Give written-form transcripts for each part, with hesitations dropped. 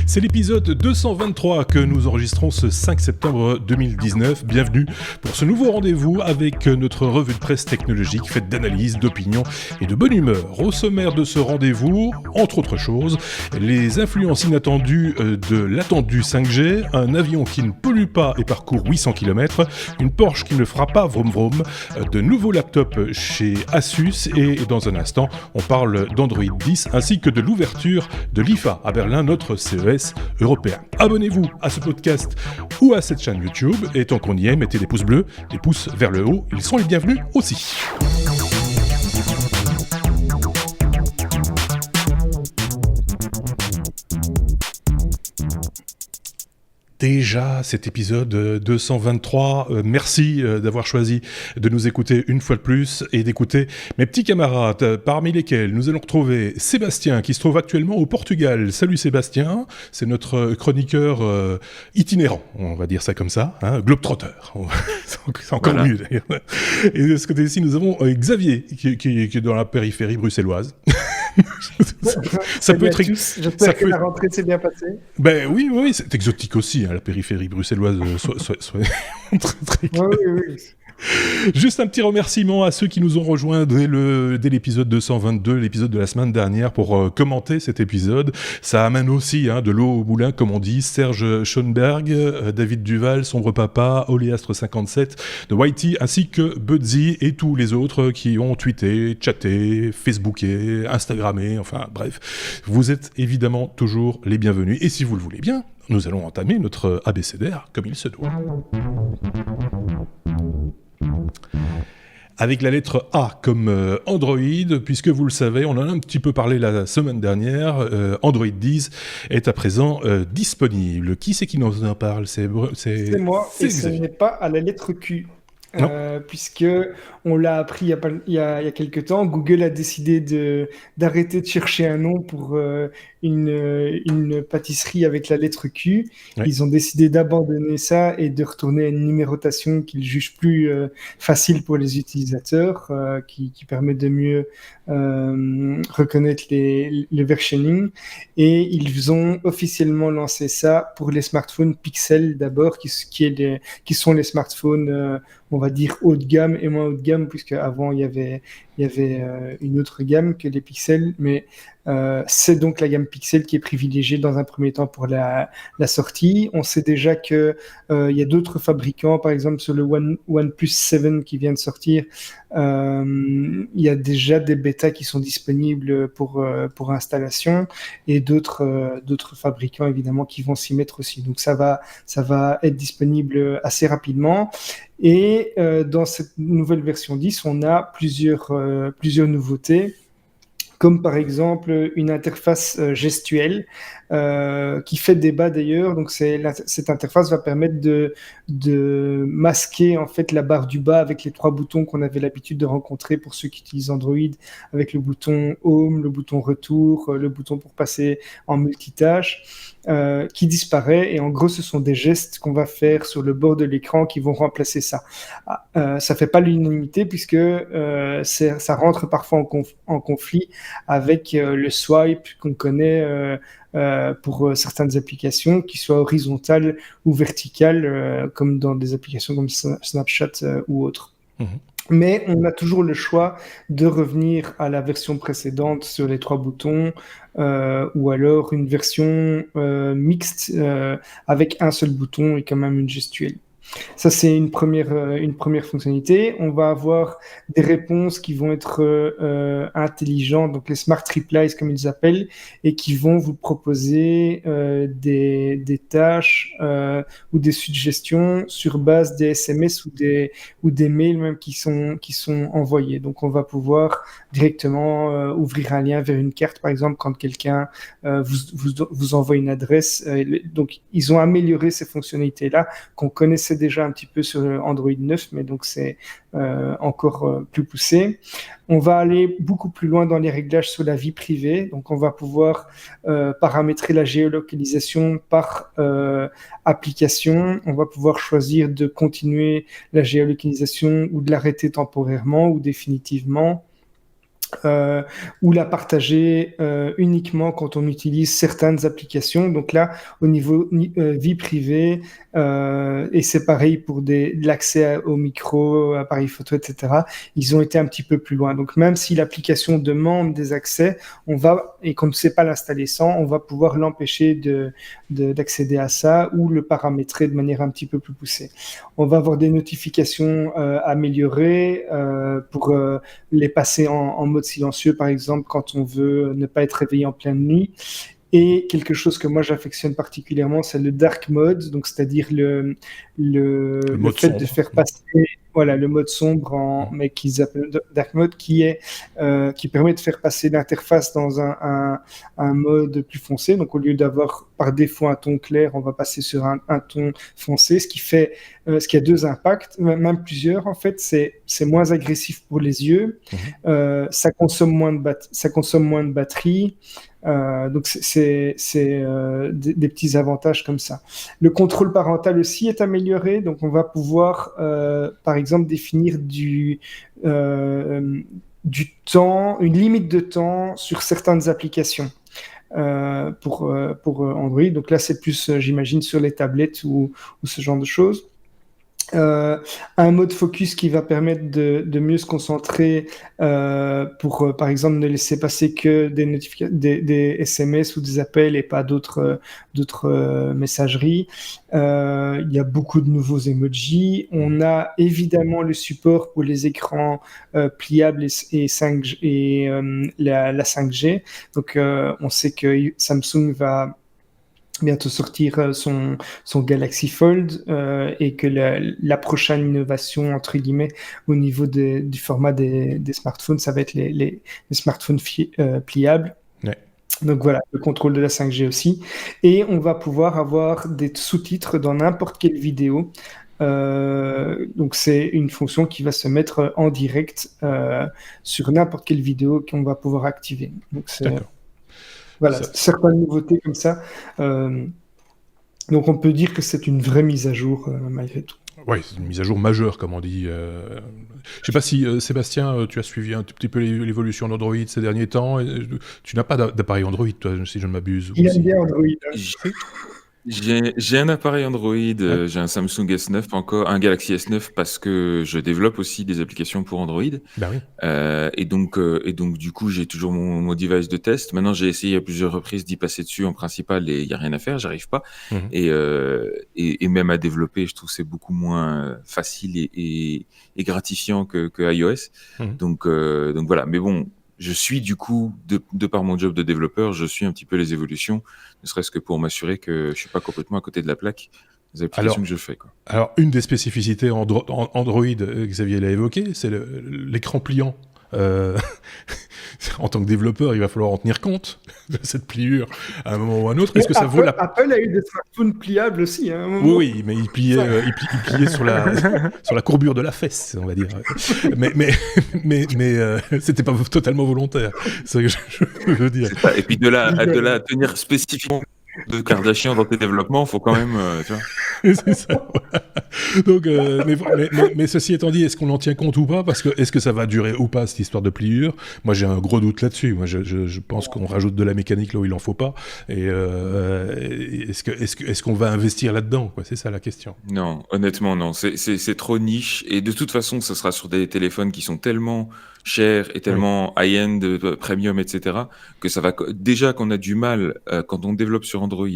C'est l'épisode 223 que nous enregistrons ce 5 septembre 2019. Bienvenue pour ce nouveau rendez-vous avec notre revue de presse technologique faite d'analyses, d'opinions et de bonne humeur. Au sommaire de ce rendez-vous, entre autres choses, les influences inattendues de l'attendu 5G, un avion qui ne pollue pas et parcourt 800 km, une Porsche qui ne fera pas vroom vroom, de nouveaux laptops chez Asus et dans un instant, on parle d'Android 10 ainsi que de l'ouverture de l'IFA à Berlin, notre CES européen. Abonnez-vous à ce podcast ou à cette chaîne YouTube et tant qu'on y est, mettez des pouces bleus, des pouces vers le haut, ils sont les bienvenus aussi. Déjà cet épisode 223, merci d'avoir choisi de nous écouter une fois de plus et d'écouter mes petits camarades, parmi lesquels nous allons retrouver Sébastien qui se trouve actuellement au Portugal. Salut Sébastien, c'est notre chroniqueur itinérant, on va dire ça comme ça, hein, globetrotter, c'est encore voilà. Mieux d'ailleurs. Et de ce côté-ci nous avons Xavier qui est dans la périphérie bruxelloise. Ça peut être. J'espère que la rentrée s'est bien passée. Ben oui, c'est exotique aussi, hein, la périphérie bruxelloise. Très clair. Oui. Juste un petit remerciement à ceux qui nous ont rejoints dès l'épisode 222, l'épisode de la semaine dernière, pour commenter cet épisode. Ça amène aussi de l'eau au moulin, comme on dit. Serge Schoenberg, David Duval, Sombre Papa, Oléastre57, de Whitey, ainsi que Budsy et tous les autres qui ont tweeté, chatté, facebooké, instagrammé, enfin bref. Vous êtes évidemment toujours les bienvenus. Et si vous le voulez bien, nous allons entamer notre abécédaire comme il se doit. Avec la lettre A comme Android, puisque vous le savez, on en a un petit peu parlé la semaine dernière, Android 10 est à présent disponible. Qui c'est qui nous en parle ? C'est moi, et ce n'est pas à la lettre Q. Puisque on l'a appris il y a quelques temps, Google a décidé d'arrêter de chercher un nom pour une pâtisserie avec la lettre Q. Ouais. Ils ont décidé d'abandonner ça et de retourner à une numérotation qu'ils jugent plus facile pour les utilisateurs, qui permet de mieux reconnaître le versioning. Et ils ont officiellement lancé ça pour les smartphones Pixel d'abord, qui sont les smartphones on va dire haut de gamme et moins haut de gamme, puisque avant il y avait une autre gamme que les Pixels, mais c'est donc la gamme Pixel qui est privilégiée dans un premier temps pour la sortie. On sait déjà que il y a d'autres fabricants, par exemple sur le OnePlus 7 qui vient de sortir, il y a déjà des bêtas qui sont disponibles pour installation, et d'autres fabricants évidemment qui vont s'y mettre aussi. Donc ça va être disponible assez rapidement. Et dans cette nouvelle version 10, on a plusieurs nouveautés, comme par exemple une interface gestuelle qui fait débat d'ailleurs. Donc cette interface va permettre de masquer en fait la barre du bas avec les 3 boutons qu'on avait l'habitude de rencontrer pour ceux qui utilisent Android, avec le bouton Home, le bouton Retour, le bouton pour passer en multitâche. Qui disparaît, et en gros ce sont des gestes qu'on va faire sur le bord de l'écran qui vont remplacer ça. Ça fait pas l'unanimité puisque ça rentre parfois en conflit avec le swipe qu'on connaît pour certaines applications, qui soient horizontales ou verticales, comme dans des applications comme Snapchat ou autres. Mais on a toujours le choix de revenir à la version précédente sur les 3 boutons, ou alors une version mixte avec un seul bouton et quand même une gestuelle. Ça, c'est une première fonctionnalité. On va avoir des réponses qui vont être intelligentes, donc les smart replies comme ils appellent, et qui vont vous proposer des tâches ou des suggestions sur base des SMS ou des mails même qui sont envoyés. Donc on va pouvoir directement ouvrir un lien vers une carte, par exemple, quand quelqu'un vous envoie une adresse. Donc ils ont amélioré ces fonctionnalités-là qu'on connaissait déjà un petit peu sur Android 9, mais donc c'est encore plus poussé. On va aller beaucoup plus loin dans les réglages sur la vie privée. Donc, on va pouvoir paramétrer la géolocalisation par application. On va pouvoir choisir de continuer la géolocalisation ou de l'arrêter temporairement ou définitivement. ou la partager uniquement quand on utilise certaines applications. Donc là, au niveau vie privée, et c'est pareil pour l'accès au micro, appareil photo, etc. Ils ont été un petit peu plus loin. Donc même si l'application demande des accès, et qu'on ne sait pas l'installer sans, on va pouvoir l'empêcher d'accéder à ça ou le paramétrer de manière un petit peu plus poussée. On va avoir des notifications améliorées pour les passer en mode silencieux, par exemple, quand on veut ne pas être réveillé en pleine nuit. Et quelque chose que moi j'affectionne particulièrement, c'est le dark mode, donc c'est-à-dire le fait de faire passer le mode sombre, mais qu'ils appellent dark mode, qui permet de faire passer l'interface dans un mode plus foncé. Donc au lieu d'avoir par défaut un ton clair, on va passer sur un ton foncé, ce qui a deux impacts, même plusieurs en fait. C'est moins agressif pour les yeux, ça consomme moins de batterie. Donc c'est des petits avantages comme ça. Le contrôle parental aussi est amélioré, donc on va pouvoir par exemple définir du temps, une limite de temps sur certaines applications pour Android. Donc là c'est plus j'imagine sur les tablettes ou ce genre de choses. Un mode focus qui va permettre de mieux se concentrer pour, par exemple, ne laisser passer que des SMS ou des appels et pas d'autres messageries. Il y a beaucoup de nouveaux emojis. On a évidemment le support pour les écrans pliables et 5G, et la 5G. Donc, on sait que Samsung va bientôt sortir son Galaxy Fold et que la prochaine innovation, entre guillemets, au niveau du format des smartphones, ça va être les smartphones pliables. Ouais. Donc voilà, le contrôle de la 5G aussi. Et on va pouvoir avoir des sous-titres dans n'importe quelle vidéo. Donc c'est une fonction qui va se mettre en direct sur n'importe quelle vidéo qu'on va pouvoir activer. Donc c'est... Voilà, certaines nouveautés comme ça. Donc on peut dire que c'est une vraie mise à jour malgré tout. Oui, c'est une mise à jour majeure, comme on dit. Je ne sais pas si, Sébastien, tu as suivi un tout petit peu l'évolution d'Android ces derniers temps. Tu n'as pas d'appareil Android, toi, si je ne m'abuse. Il aime bien Android. J'ai un appareil Android, j'ai un Samsung S9 encore, un Galaxy S9 parce que je développe aussi des applications pour Android. Bah oui. Et donc du coup, j'ai toujours mon device de test. Maintenant, j'ai essayé à plusieurs reprises d'y passer dessus en principal et il n'y a rien à faire, j'arrive pas. Et même à développer, je trouve que c'est beaucoup moins facile et gratifiant que iOS. Donc voilà. Mais bon, je suis du coup, de par mon job de développeur, je suis un petit peu les évolutions, ne serait-ce que pour m'assurer que je suis pas complètement à côté de la plaque des applications que je fais, quoi. Alors, une des spécificités Android, Xavier l'a évoqué, c'est l'écran pliant. En tant que développeur, il va falloir en tenir compte de cette pliure à un moment ou à un autre. Est-ce que ça vaut Apple a eu des smartphones pliables aussi, à un moment. Oui, mais il pliait sur la courbure de la fesse, on va dire. Mais c'était pas totalement volontaire. C'est ce que je veux dire. Et puis de là à tenir spécifiquement de Kardashian dans tes développements, faut quand même, tu vois. C'est ça. Voilà. Donc, mais ceci étant dit, est-ce qu'on en tient compte ou pas ? Parce que est-ce que ça va durer ou pas cette histoire de pliure ? Moi, j'ai un gros doute là-dessus. Moi, je pense qu'on rajoute de la mécanique là où il en faut pas. Et est-ce qu'on va investir là-dedans, quoi ? C'est ça la question. Non, honnêtement, non. C'est trop niche. Et de toute façon, ce sera sur des téléphones qui sont tellement chers et tellement high-end, premium, etc., que ça va déjà qu'on a du mal quand on développe sur Android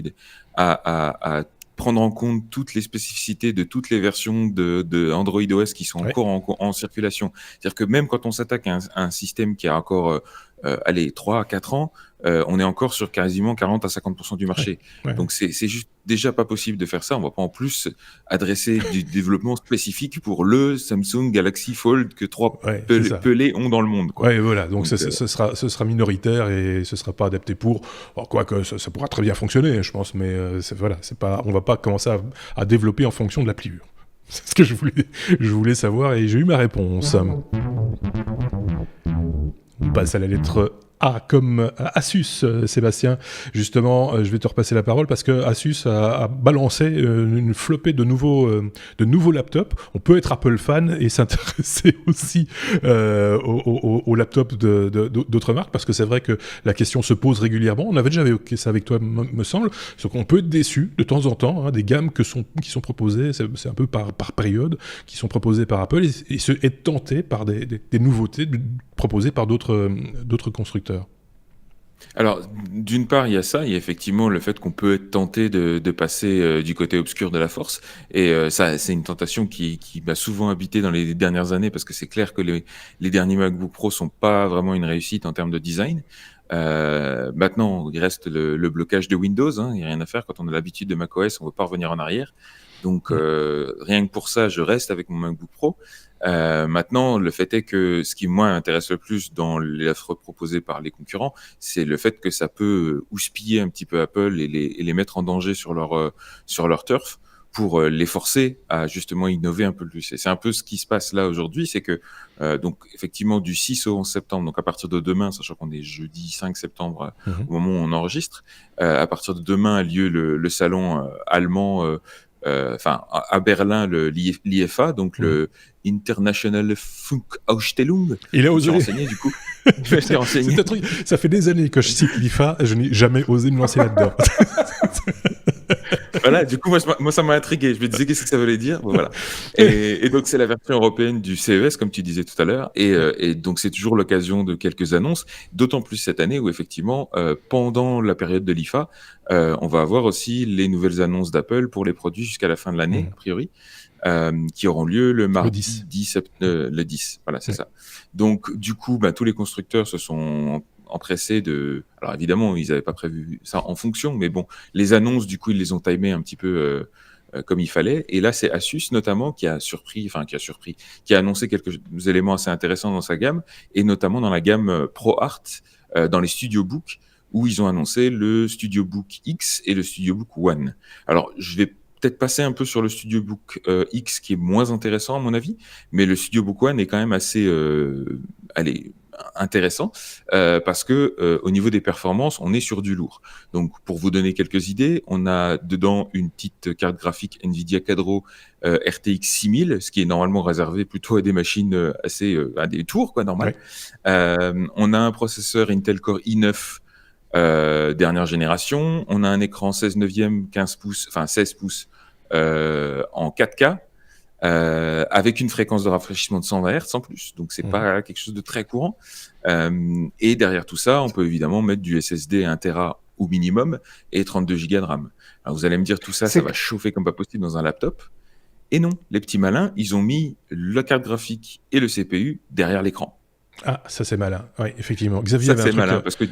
à prendre en compte toutes les spécificités de toutes les versions de Android OS qui sont encore en circulation. C'est-à-dire que même quand on s'attaque à un système qui a encore 3 à 4 ans, on est encore sur quasiment 40 à 50% du marché. Donc c'est juste déjà pas possible de faire ça. On va pas en plus adresser du développement spécifique pour le Samsung Galaxy Fold que 3 pelés ont dans le monde, quoi. Ouais, voilà. Donc ce sera minoritaire et ce sera pas adapté pour. Alors, quoique ça pourra très bien fonctionner, je pense, mais on va pas commencer à développer en fonction de la pliure. C'est ce que je voulais savoir et j'ai eu ma réponse. On passe à la lettre Comme Asus, Sébastien. Justement, je vais te repasser la parole parce que Asus a balancé une flopée de nouveaux laptops. On peut être Apple fan et s'intéresser aussi aux laptops d'autres marques, parce que c'est vrai que la question se pose régulièrement. On avait déjà évoqué ça avec toi, me semble. C'est qu'on peut être déçu de temps en temps, hein, des gammes qui sont proposées, c'est un peu par période, qui sont proposées par Apple, et être tenté par des nouveautés proposées par d'autres constructeurs. Alors, d'une part, il y a ça, il y a effectivement le fait qu'on peut être tenté de passer du côté obscur de la force, et ça, c'est une tentation qui m'a souvent habité dans les dernières années, parce que c'est clair que les derniers MacBook Pro sont pas vraiment une réussite en termes de design. Maintenant, il reste le blocage de Windows, hein, il n'y a rien à faire. Quand on a l'habitude de macOS, on ne veut pas revenir en arrière. Donc, rien que pour ça, je reste avec mon MacBook Pro. Maintenant, le fait est que ce qui, moi, intéresse le plus dans l'offre proposée par les concurrents, c'est le fait que ça peut houspiller un petit peu Apple et les mettre en danger sur leur turf, pour les forcer à justement innover un peu plus. Et c'est un peu ce qui se passe là aujourd'hui, c'est que donc effectivement du 6 au 11 septembre, donc à partir de demain, sachant qu'on est jeudi 5 septembre au moment où on enregistre, à partir de demain a lieu le salon allemand, à Berlin, l'IFA, donc le International Funkausstellung. Il a osé. Renseigné, du coup. Je me suis renseigné. C'est un truc, ça fait des années que je cite l'IFA et je n'ai jamais osé me lancer là-dedans. Voilà, du coup, moi, ça m'a intrigué. Je me disais qu'est-ce que ça voulait dire. Bon, voilà. Et donc, c'est la version européenne du CES, comme tu disais tout à l'heure. Et donc, c'est toujours l'occasion de quelques annonces, d'autant plus cette année où, effectivement, pendant la période de l'IFA, on va avoir aussi les nouvelles annonces d'Apple pour les produits jusqu'à la fin de l'année, a priori, qui auront lieu le mardi 10. Le 10. Voilà, c'est ça. Donc, du coup, tous les constructeurs se sont empressés de... Alors évidemment, ils n'avaient pas prévu ça en fonction, mais bon, les annonces, du coup, ils les ont timées un petit peu comme il fallait. Et là, c'est Asus notamment qui a annoncé quelques éléments assez intéressants dans sa gamme, et notamment dans la gamme ProArt, dans les StudioBook, où ils ont annoncé le StudioBook X et le StudioBook One. Alors, je vais peut-être passer un peu sur le StudioBook X, qui est moins intéressant à mon avis, mais le StudioBook One est quand même assez intéressant, parce que au niveau des performances, on est sur du lourd. Donc, pour vous donner quelques idées, on a dedans une petite carte graphique Nvidia Quadro RTX 6000, ce qui est normalement réservé plutôt à des machines à des tours, quoi, normal. Ouais. On a un processeur Intel Core i9 dernière génération. On a un écran 16 neuvième, 16 pouces en 4K. Avec une fréquence de rafraîchissement de 120 Hz en plus, donc c'est pas quelque chose de très courant. Et derrière tout ça, on peut évidemment mettre du SSD 1 Tera au minimum et 32 Go de RAM. Alors vous allez me dire, tout ça, ça va chauffer comme pas possible dans un laptop. Et non, les petits malins, ils ont mis la carte graphique et le CPU derrière l'écran. Ah, ça c'est malin, oui, effectivement. Xavier ça avait c'est malin, parce que...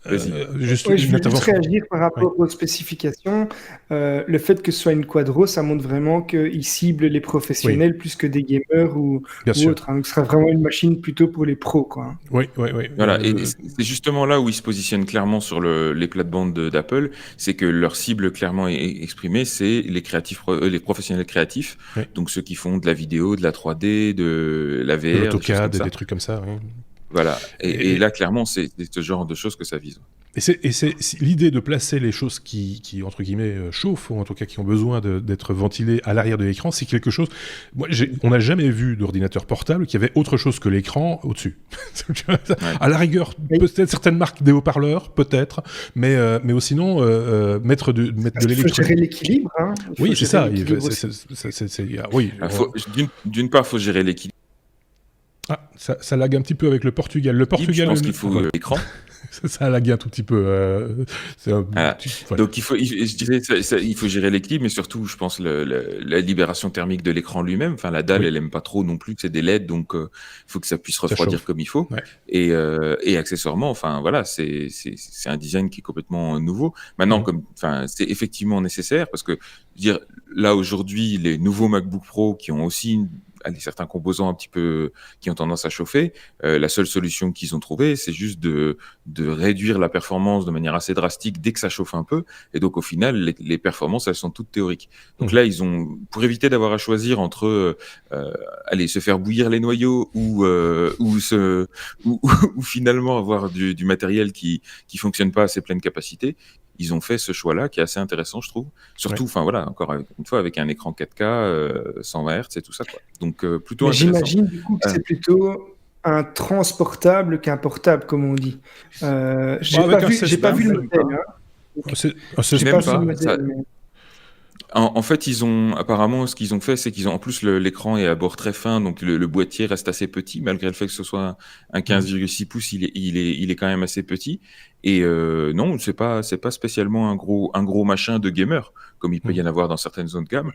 je vais juste réagir par rapport aux spécifications. Le fait que ce soit une Quadro, ça montre vraiment qu'il cible les professionnels plus que des gamers ou autres. Hein. Ce sera vraiment une machine plutôt pour les pros, quoi. Oui. Voilà, et c'est justement là où ils se positionnent clairement sur les plates-bandes d'Apple, c'est que leur cible clairement exprimée, c'est les professionnels créatifs, donc ceux qui font de la vidéo, de la 3D, de la VR, de l'AutoCAD, des trucs comme ça. Oui. Voilà, et là clairement c'est ce genre de choses que ça vise. Et c'est l'idée de placer les choses qui entre guillemets chauffent, ou en tout cas qui ont besoin d'être ventilées à l'arrière de l'écran, c'est quelque chose... on n'a jamais vu d'ordinateur portable qui avait autre chose que l'écran au-dessus. À la rigueur, peut-être certaines marques des haut-parleurs, peut-être, mais sinon, mettre de l'électronique... Il faut gérer l'équilibre. Hein. Oui, c'est ça. D'une part, il faut gérer l'équilibre. Ah, ça lag un petit peu avec le Portugal. Je pense qu'il faut l'écran. Ça lag un tout petit peu. Donc il faut gérer l'équilibre, mais surtout, je pense, la libération thermique de l'écran lui-même. Enfin, la dalle, elle aime pas trop non plus que c'est des LED, donc il faut que ça puisse refroidir comme il faut. Ouais. Et accessoirement, enfin voilà, c'est un design qui est complètement nouveau. Maintenant, c'est effectivement nécessaire, parce que là aujourd'hui, les nouveaux MacBook Pro qui ont aussi certains composants un petit peu qui ont tendance à chauffer. La seule solution qu'ils ont trouvée, c'est juste de réduire la performance de manière assez drastique dès que ça chauffe un peu. Et donc, au final, les performances, elles sont toutes théoriques. Donc là, pour éviter d'avoir à choisir entre se faire bouillir les noyaux ou finalement avoir du matériel qui fonctionne pas à ses pleines capacités, ils ont fait ce choix-là qui est assez intéressant, je trouve. Surtout, encore une fois, avec un écran 4K, 120 Hz et tout ça, quoi. Donc, plutôt intéressant. J'imagine du coup que c'est plutôt un transportable qu'un portable, comme on dit. J'ai pas vu le modèle. C'est même pas. En fait, apparemment, ce qu'ils ont fait, c'est qu'ils ont, en plus, l'écran est à bord très fin, donc le boîtier reste assez petit, malgré le fait que ce soit un 15,6 pouces, il est quand même assez petit. Et non, c'est pas spécialement un gros machin de gamer, comme il peut y en avoir dans certaines zones de gamme.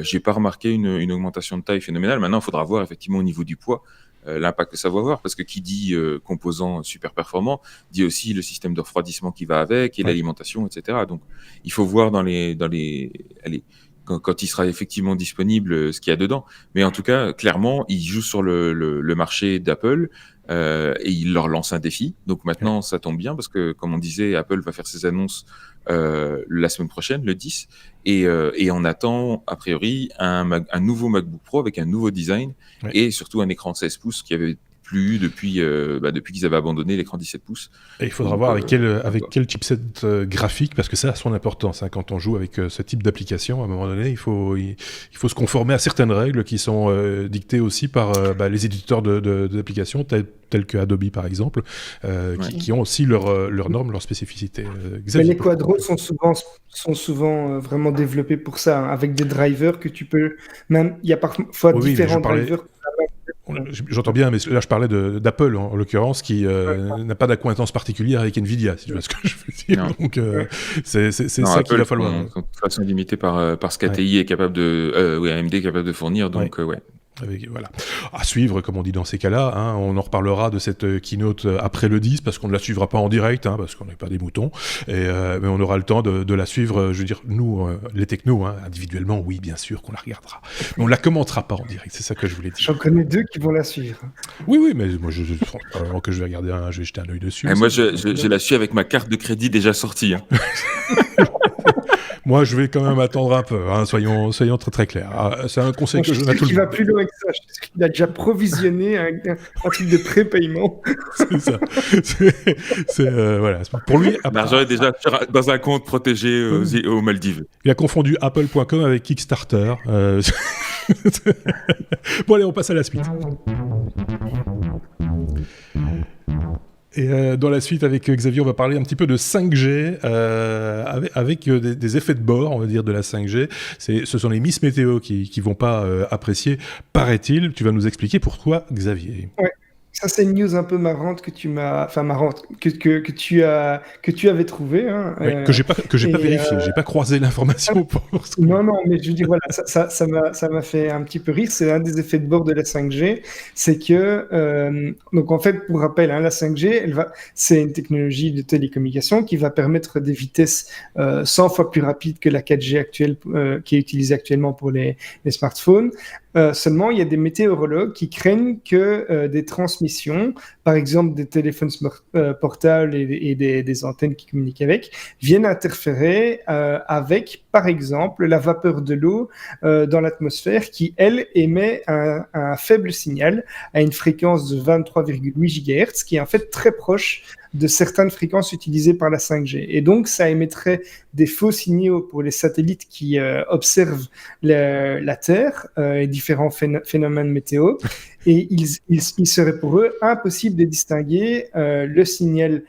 J'ai pas remarqué une augmentation de taille phénoménale. Maintenant, il faudra voir effectivement au niveau du poids l'impact que ça va avoir, parce que qui dit composant super performant dit aussi le système de refroidissement qui va avec et l'alimentation, etc. Donc il faut voir quand il sera effectivement disponible ce qu'il y a dedans. Mais en tout cas, clairement, ils jouent sur le marché d'Apple et ils leur lancent un défi. Donc maintenant, ça tombe bien parce que, comme on disait, Apple va faire ses annonces la semaine prochaine, le 10, et on attend a priori un nouveau MacBook Pro avec un nouveau design et surtout un écran de 16 pouces qui avait plus eu depuis qu'ils avaient abandonné l'écran 17 pouces. Et il faudra voir avec quel chipset graphique, parce que ça a son importance. Quand on joue avec ce type d'application, à un moment donné, il faut se conformer à certaines règles qui sont dictées aussi par les éditeurs d'applications, tels que Adobe par exemple, qui ont aussi leurs normes, leurs spécificités. Mais les quadros sont souvent vraiment développés pour ça, avec des drivers que tu peux... Même, il y a parfois différents drivers. J'entends bien, mais là je parlais d'Apple en l'occurrence, qui n'a pas d'acquaintance particulière avec Nvidia, si tu vois ce que je veux dire. Non. Donc c'est ça qu'il va falloir. De toute façon limitée par ce qu'ATI est capable AMD est capable de fournir, donc Voilà. À suivre, comme on dit dans ces cas-là. On en reparlera de cette keynote après le 10, parce qu'on ne la suivra pas en direct, parce qu'on n'est pas des moutons. Mais on aura le temps de la suivre, je veux dire, nous, les technos, individuellement, oui, bien sûr qu'on la regardera. Mais on ne la commentera pas en direct, c'est ça que je voulais dire. J'en connais deux qui vont la suivre. Oui, mais moi, probablement que je vais regarder je vais jeter un œil dessus. Et moi, je la suis avec ma carte de crédit déjà sortie. Moi, je vais quand même attendre un peu, soyons très très clairs. C'est un conseil que je donne à tout le monde. Il va plus loin que ça, il a déjà provisionné un truc de prépaiement. C'est ça. Voilà. Pour lui, l'argent est déjà dans un compte protégé aux Maldives. Il a confondu Apple.com avec Kickstarter. Bon, allez, on passe à la suite. Et dans la suite, avec Xavier, on va parler un petit peu de 5G, avec des effets de bord, on va dire, de la 5G. Ce sont les Miss Météo qui vont pas apprécier, paraît-il. Tu vas nous expliquer pourquoi, Xavier. Ouais. Ça, c'est une news un peu marrante que tu m'as, enfin marrante, que tu avais trouvée. Que j'ai pas vérifié, j'ai pas croisé l'information. Non, mais je veux dire, voilà, ça m'a fait un petit peu rire. C'est un des effets de bord de la 5G, c'est que, donc en fait, pour rappel, la 5G, c'est une technologie de télécommunication qui va permettre des vitesses 100 fois plus rapides que la 4G actuelle, qui est utilisée actuellement pour les smartphones. Seulement, il y a des météorologues qui craignent que des transmissions, par exemple des téléphones portables et des antennes qui communiquent avec, viennent interférer avec, par exemple, la vapeur de l'eau dans l'atmosphère qui, elle, émet un faible signal à une fréquence de 23,8 GHz, qui est en fait très proche de certaines fréquences utilisées par la 5G. Et donc, ça émettrait des faux signaux pour les satellites qui observent la Terre et différents phénomènes météo. Et il serait pour eux impossible de distinguer le signal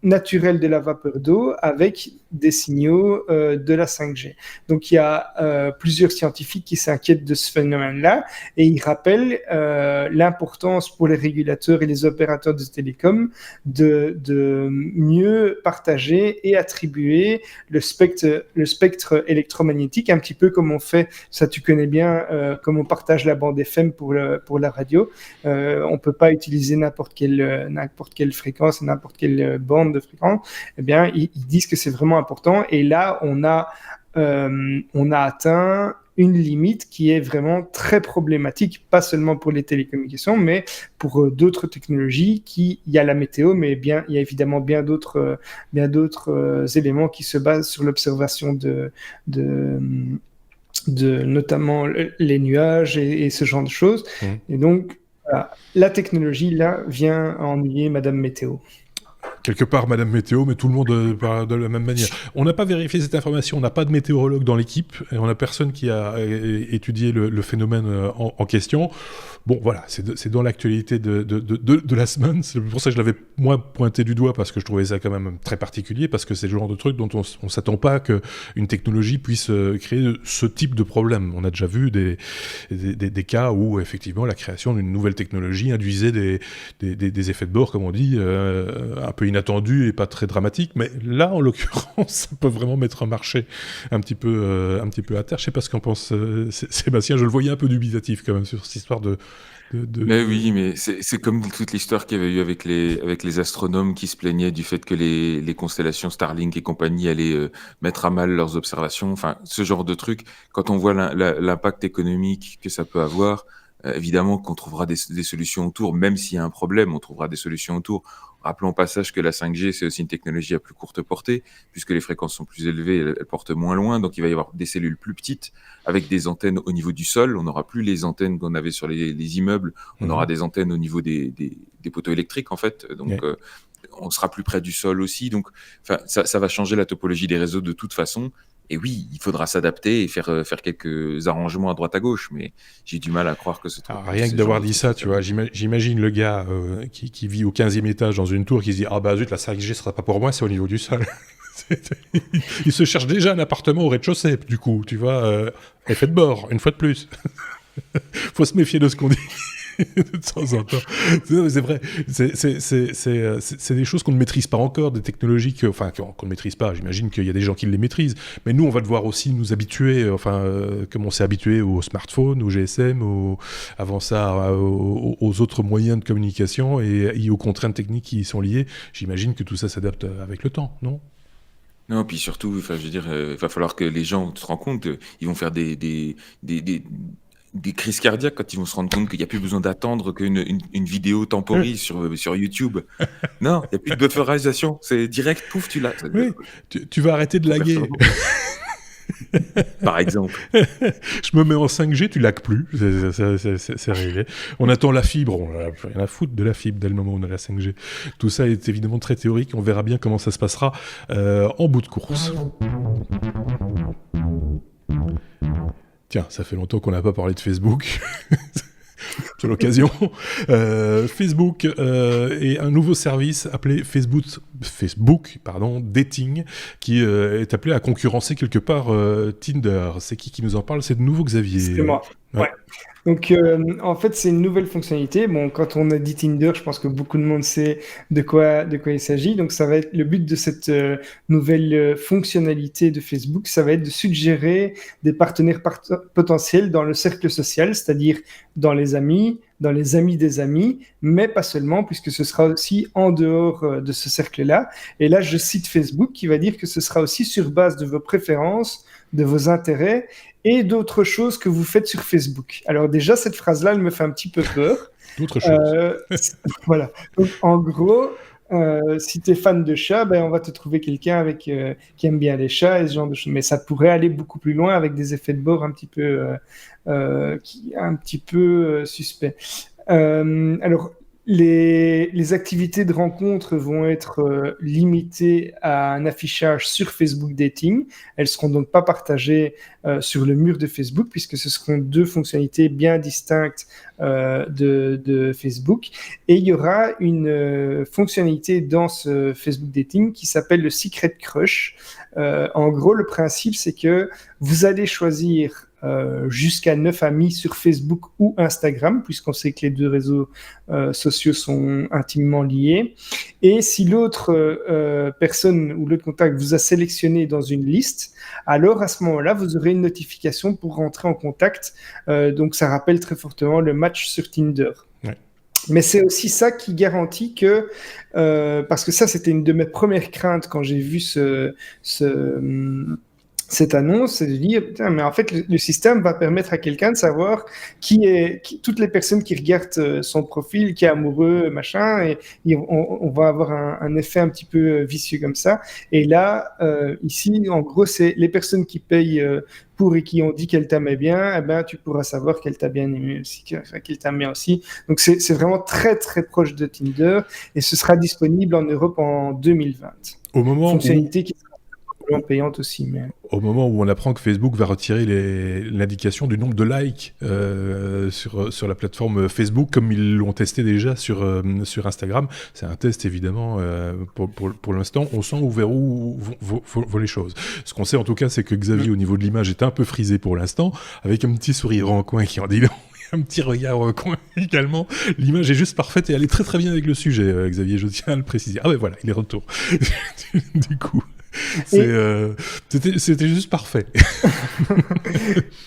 naturel de la vapeur d'eau avec des signaux de la 5G. Donc il y a plusieurs scientifiques qui s'inquiètent de ce phénomène-là et ils rappellent l'importance pour les régulateurs et les opérateurs de télécom de mieux partager et attribuer le spectre électromagnétique, un petit peu comme on fait, ça tu connais bien, comme on partage la bande FM pour la radio. On peut pas utiliser n'importe quelle fréquence, n'importe quelle bande de fréquence. Eh bien, ils disent que c'est vraiment important. Et là, on a atteint une limite qui est vraiment très problématique, pas seulement pour les télécommunications, mais pour d'autres technologies il y a la météo, mais il y a évidemment bien d'autres éléments qui se basent sur l'observation de notamment les nuages et ce genre de choses. Et donc, voilà, la technologie, là, vient ennuyer Madame Météo. Quelque part, Madame Météo, mais tout le monde parle de la même manière. On n'a pas vérifié cette information, on n'a pas de météorologue dans l'équipe, et on n'a personne qui a étudié le phénomène en question. Bon, voilà, c'est dans l'actualité de la semaine. C'est pour ça que je l'avais moins pointé du doigt, parce que je trouvais ça quand même très particulier, parce que c'est le genre de truc dont on ne s'attend pas qu'une technologie puisse créer ce type de problème. On a déjà vu des cas où, effectivement, la création d'une nouvelle technologie induisait des effets de bord, comme on dit, un peu inattendus et pas très dramatiques. Mais là, en l'occurrence, ça peut vraiment mettre un marché un petit peu à terre. Je sais pas ce qu'en pense Sébastien. Je le voyais un peu dubitatif quand même sur cette histoire de... Mais oui, mais c'est comme toute l'histoire qu'il y avait eu avec les astronomes qui se plaignaient du fait que les constellations Starlink et compagnie allaient mettre à mal leurs observations. Enfin, ce genre de truc, quand on voit l'impact économique que ça peut avoir, évidemment qu'on trouvera des solutions autour, même s'il y a un problème, on trouvera des solutions autour. Rappelons au passage que la 5G, c'est aussi une technologie à plus courte portée, puisque les fréquences sont plus élevées, elles portent moins loin, donc il va y avoir des cellules plus petites, avec des antennes au niveau du sol. On n'aura plus les antennes qu'on avait sur les immeubles, on aura des antennes au niveau des poteaux électriques, en fait, donc on sera plus près du sol aussi, donc ça va changer la topologie des réseaux de toute façon. Et oui, il faudra s'adapter et faire quelques arrangements à droite à gauche, mais j'ai du mal à croire que ce truc... Rien que d'avoir dit ça, tu vois, j'imagine le gars qui vit au 15e étage dans une tour qui se dit « Ah bah zut, la 5G sera pas pour moi, c'est au niveau du sol. » Il se cherche déjà un appartement au rez-de-chaussée, du coup, tu vois, effet de bord, une fois de plus. Faut se méfier de ce qu'on dit. De temps en temps. C'est vrai, c'est des choses qu'on ne maîtrise pas encore, des technologies qu'on ne maîtrise pas. J'imagine qu'il y a des gens qui les maîtrisent, mais nous on va devoir aussi nous habituer, comme on s'est habitué aux smartphones, aux GSM, avant ça aux autres moyens de communication et aux contraintes techniques qui y sont liées. J'imagine que tout ça s'adapte avec le temps, non ? Non, puis surtout, je veux dire, va falloir que les gens se rendent compte, ils vont faire des crises cardiaques quand ils vont se rendre compte qu'il n'y a plus besoin d'attendre qu'une vidéo temporise sur YouTube. Non, il n'y a plus de bufferisation. C'est direct, pouf, tu l'as. Oui, tu vas arrêter de laguer. Par exemple. Je me mets en 5G, tu lagues plus. C'est réglé. On attend la fibre. On n'a rien à foutre de la fibre dès le moment où on a la 5G. Tout ça est évidemment très théorique. On verra bien comment ça se passera en bout de course. Tiens, ça fait longtemps qu'on n'a pas parlé de Facebook. C'est l'occasion. Facebook et un nouveau service appelé Facebook Dating, qui est appelé à concurrencer quelque part Tinder. C'est qui nous en parle? C'est de nouveau Xavier. C'est moi. Ouais. Donc, en fait, c'est une nouvelle fonctionnalité. Bon, quand on a dit Tinder, je pense que beaucoup de monde sait de quoi il s'agit. Donc, ça va être le but de cette nouvelle fonctionnalité de Facebook, ça va être de suggérer des partenaires potentiels dans le cercle social, c'est-à-dire dans les amis des amis, mais pas seulement, puisque ce sera aussi en dehors de ce cercle-là. Et là, je cite Facebook qui va dire que ce sera aussi sur base de vos préférences, de vos intérêts et d'autres choses que vous faites sur Facebook. Alors déjà, cette phrase-là, elle me fait un petit peu peur. D'autres choses. Voilà. Donc, en gros, si tu es fan de chats, on va te trouver quelqu'un qui aime bien les chats et ce genre de choses. Mais ça pourrait aller beaucoup plus loin avec des effets de bord un petit peu suspects. Alors, les activités de rencontre vont être limitées à un affichage sur Facebook Dating. Elles ne seront donc pas partagées sur le mur de Facebook, puisque ce seront deux fonctionnalités bien distinctes de Facebook. Et il y aura une fonctionnalité dans ce Facebook Dating qui s'appelle le Secret Crush. En gros, le principe, c'est que vous allez choisir jusqu'à 9 amis sur Facebook ou Instagram, puisqu'on sait que les deux réseaux sociaux sont intimement liés. Et si l'autre personne ou l'autre contact vous a sélectionné dans une liste, alors à ce moment-là, vous aurez une notification pour rentrer en contact. Donc ça rappelle très fortement le match sur Tinder. Ouais. Mais c'est aussi ça qui garantit que, parce que ça c'était une de mes premières craintes quand j'ai vu cette annonce, c'est de dire, putain, mais en fait, le système va permettre à quelqu'un de savoir toutes les personnes qui regardent son profil, qui est amoureux, machin, et on va avoir un effet un petit peu vicieux comme ça. Et là, ici, en gros, c'est les personnes qui payent pour et qui ont dit qu'elle t'aimait bien, eh ben, tu pourras savoir qu'elle t'a bien aimé aussi, qu'elle t'aime bien aussi. Donc, c'est vraiment très, très proche de Tinder, et ce sera disponible en Europe en 2020. Au moment Fonctionnalité qui sera payante aussi, mais... Au moment où on apprend que Facebook va retirer l'indication du nombre de likes sur la plateforme Facebook, comme ils l'ont testé déjà sur Instagram, c'est un test évidemment pour l'instant. On sent vers où vont les choses. Ce qu'on sait en tout cas, c'est que Xavier, au niveau de l'image, est un peu frisé pour l'instant, avec un petit sourire en coin qui en dit non. Un petit regard au coin également. L'image est juste parfaite et elle est très très bien avec le sujet, Xavier, je tiens à le préciser. Ah ouais, voilà, il est retour. Du coup, c'était juste parfait.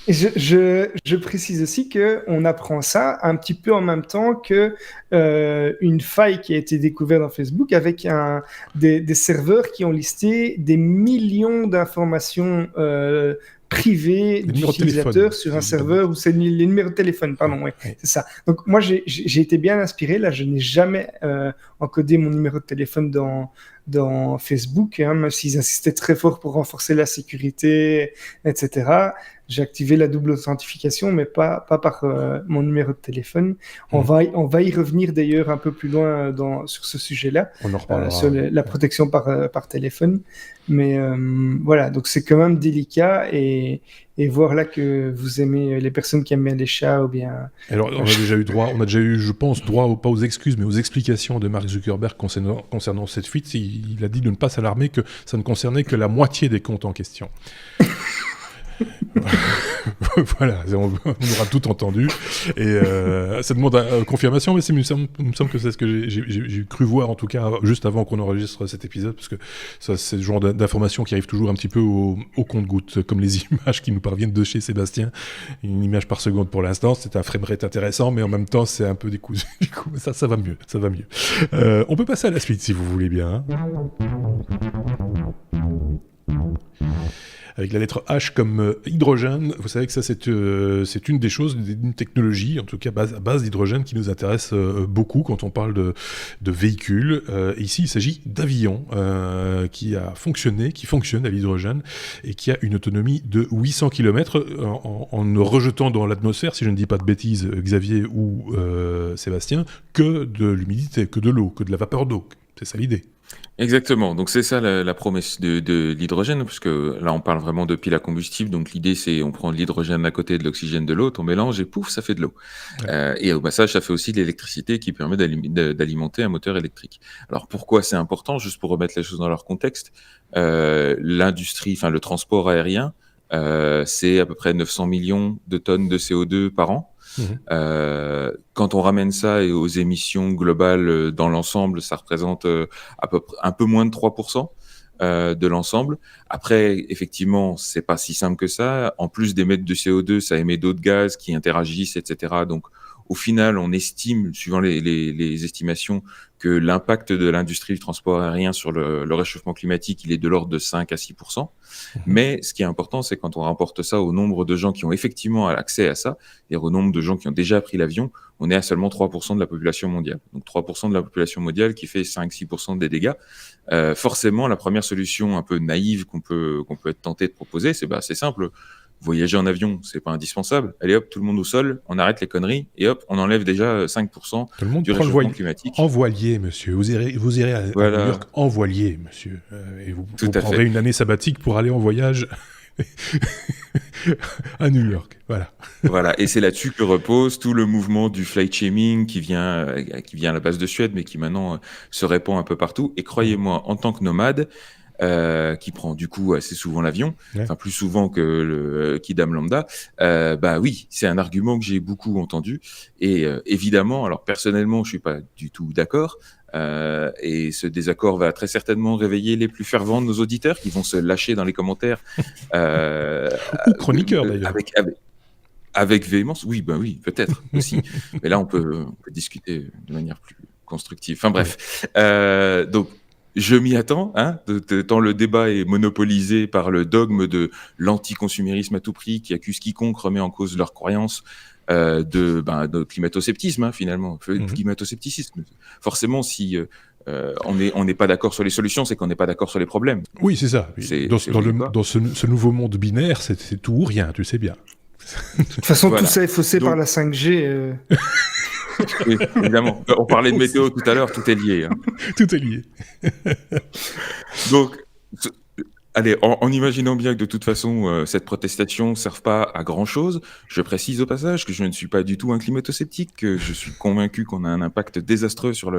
je précise aussi qu'on apprend ça un petit peu en même temps que une faille qui a été découverte dans Facebook avec des serveurs qui ont listé des millions d'informations privés d'utilisateurs sur un serveur où c'est les numéros de téléphone, pardon, ouais, c'est ça. Donc moi j'ai été bien inspiré, là je n'ai jamais encodé mon numéro de téléphone dans Facebook, hein, même s'ils insistaient très fort pour renforcer la sécurité, etc. J'ai activé la double authentification, mais pas par mon numéro de téléphone. On va y revenir d'ailleurs un peu plus loin sur ce sujet-là, On en reparlera. sur la protection par téléphone. Mais voilà, donc c'est quand même délicat et voir là que vous aimez les personnes qui aiment bien les chats ou bien... Alors on a déjà eu, je pense, droit pas aux excuses, mais aux explications de Mark Zuckerberg concernant cette fuite. Il a dit de ne pas s'alarmer, que ça ne concernait que la moitié des comptes en question. Voilà, on aura tout entendu et ça demande confirmation, mais il me semble que c'est ce que j'ai cru voir en tout cas juste avant qu'on enregistre cet épisode, parce que ça, c'est le genre d'informations qui arrive toujours un petit peu au compte-gouttes, comme les images qui nous parviennent de chez Sébastien. Une image par seconde pour l'instant, c'est un framerate intéressant, mais en même temps c'est un peu décousu. Du coup, ça va mieux, ça va mieux. On peut passer à la suite si vous voulez bien. Avec la lettre H comme hydrogène. Vous savez que ça, c'est une des choses, une technologie, en tout cas à base d'hydrogène, qui nous intéresse beaucoup quand on parle de véhicules. Ici, il s'agit d'avions qui fonctionne à l'hydrogène et qui a une autonomie de 800 km en ne rejetant dans l'atmosphère, si je ne dis pas de bêtises, Xavier ou Sébastien, que de l'humidité, que de l'eau, que de la vapeur d'eau. C'est ça l'idée. Exactement, donc c'est ça la promesse de l'hydrogène, parce que là on parle vraiment de pile à combustible, donc l'idée c'est on prend de l'hydrogène d'un côté et de l'oxygène de l'autre, on mélange et pouf, ça fait de l'eau. Ouais. Et au passage, ça fait aussi de l'électricité qui permet d'alimenter un moteur électrique. Alors pourquoi c'est important? Juste pour remettre les choses dans leur contexte, l'industrie, enfin le transport aérien, c'est à peu près 900 millions de tonnes de CO2 par an. Quand on ramène ça aux émissions globales dans l'ensemble, ça représente à peu près un peu moins de 3% de l'ensemble. Après, effectivement, c'est pas si simple que ça. En plus d'émettre du CO2, ça émet d'autres gaz qui interagissent, etc. Donc, au final, on estime, suivant les estimations, que l'impact de l'industrie du transport aérien sur le réchauffement climatique, il est de l'ordre de 5 à 6%. Mais ce qui est important, c'est quand on rapporte ça au nombre de gens qui ont effectivement accès à ça, et au nombre de gens qui ont déjà pris l'avion, on est à seulement 3% de la population mondiale. Donc 3% de la population mondiale qui fait 5-6% des dégâts. Forcément, la première solution un peu naïve qu'on peut être tenté de proposer, c'est simple. Voyager en avion, c'est pas indispensable. Allez hop, tout le monde au sol, on arrête les conneries et hop, on enlève déjà 5% du réchauffement climatique. En voilier, monsieur. Vous irez à New York en voilier, monsieur. Et vous prendrez une année sabbatique pour aller en voyage à New York. Voilà. Et c'est là-dessus que repose tout le mouvement du flight shaming qui vient à la base de Suède, mais qui maintenant se répand un peu partout. Et croyez-moi, en tant que nomade, qui prend du coup assez souvent l'avion, enfin plus souvent que le Kidam lambda, oui, c'est un argument que j'ai beaucoup entendu. Et évidemment, alors personnellement, je suis pas du tout d'accord. Et ce désaccord va très certainement réveiller les plus fervents de nos auditeurs qui vont se lâcher dans les commentaires. Ou chroniqueurs d'ailleurs. Avec véhémence, oui, peut-être aussi. Mais là, on peut discuter de manière plus constructive. Enfin bref. Donc, je m'y attends, hein, tant le débat est monopolisé par le dogme de l'anticonsumérisme à tout prix qui accuse quiconque remet en cause leurs croyances de climato-sceptisme, hein, finalement, climato-scepticisme. Forcément, si on n'est pas d'accord sur les solutions, c'est qu'on n'est pas d'accord sur les problèmes. Oui, c'est ça. Dans ce nouveau monde binaire, c'est tout ou rien, tu sais bien. De toute façon, tout ça est faussé par la 5G. Oui, évidemment. On parlait de météo tout à l'heure, tout est lié. Hein. Tout est lié. Donc, allez, en imaginant bien que de toute façon, cette protestation ne serve pas à grand-chose, je précise au passage que je ne suis pas du tout un climato-sceptique, que je suis convaincu qu'on a un impact désastreux sur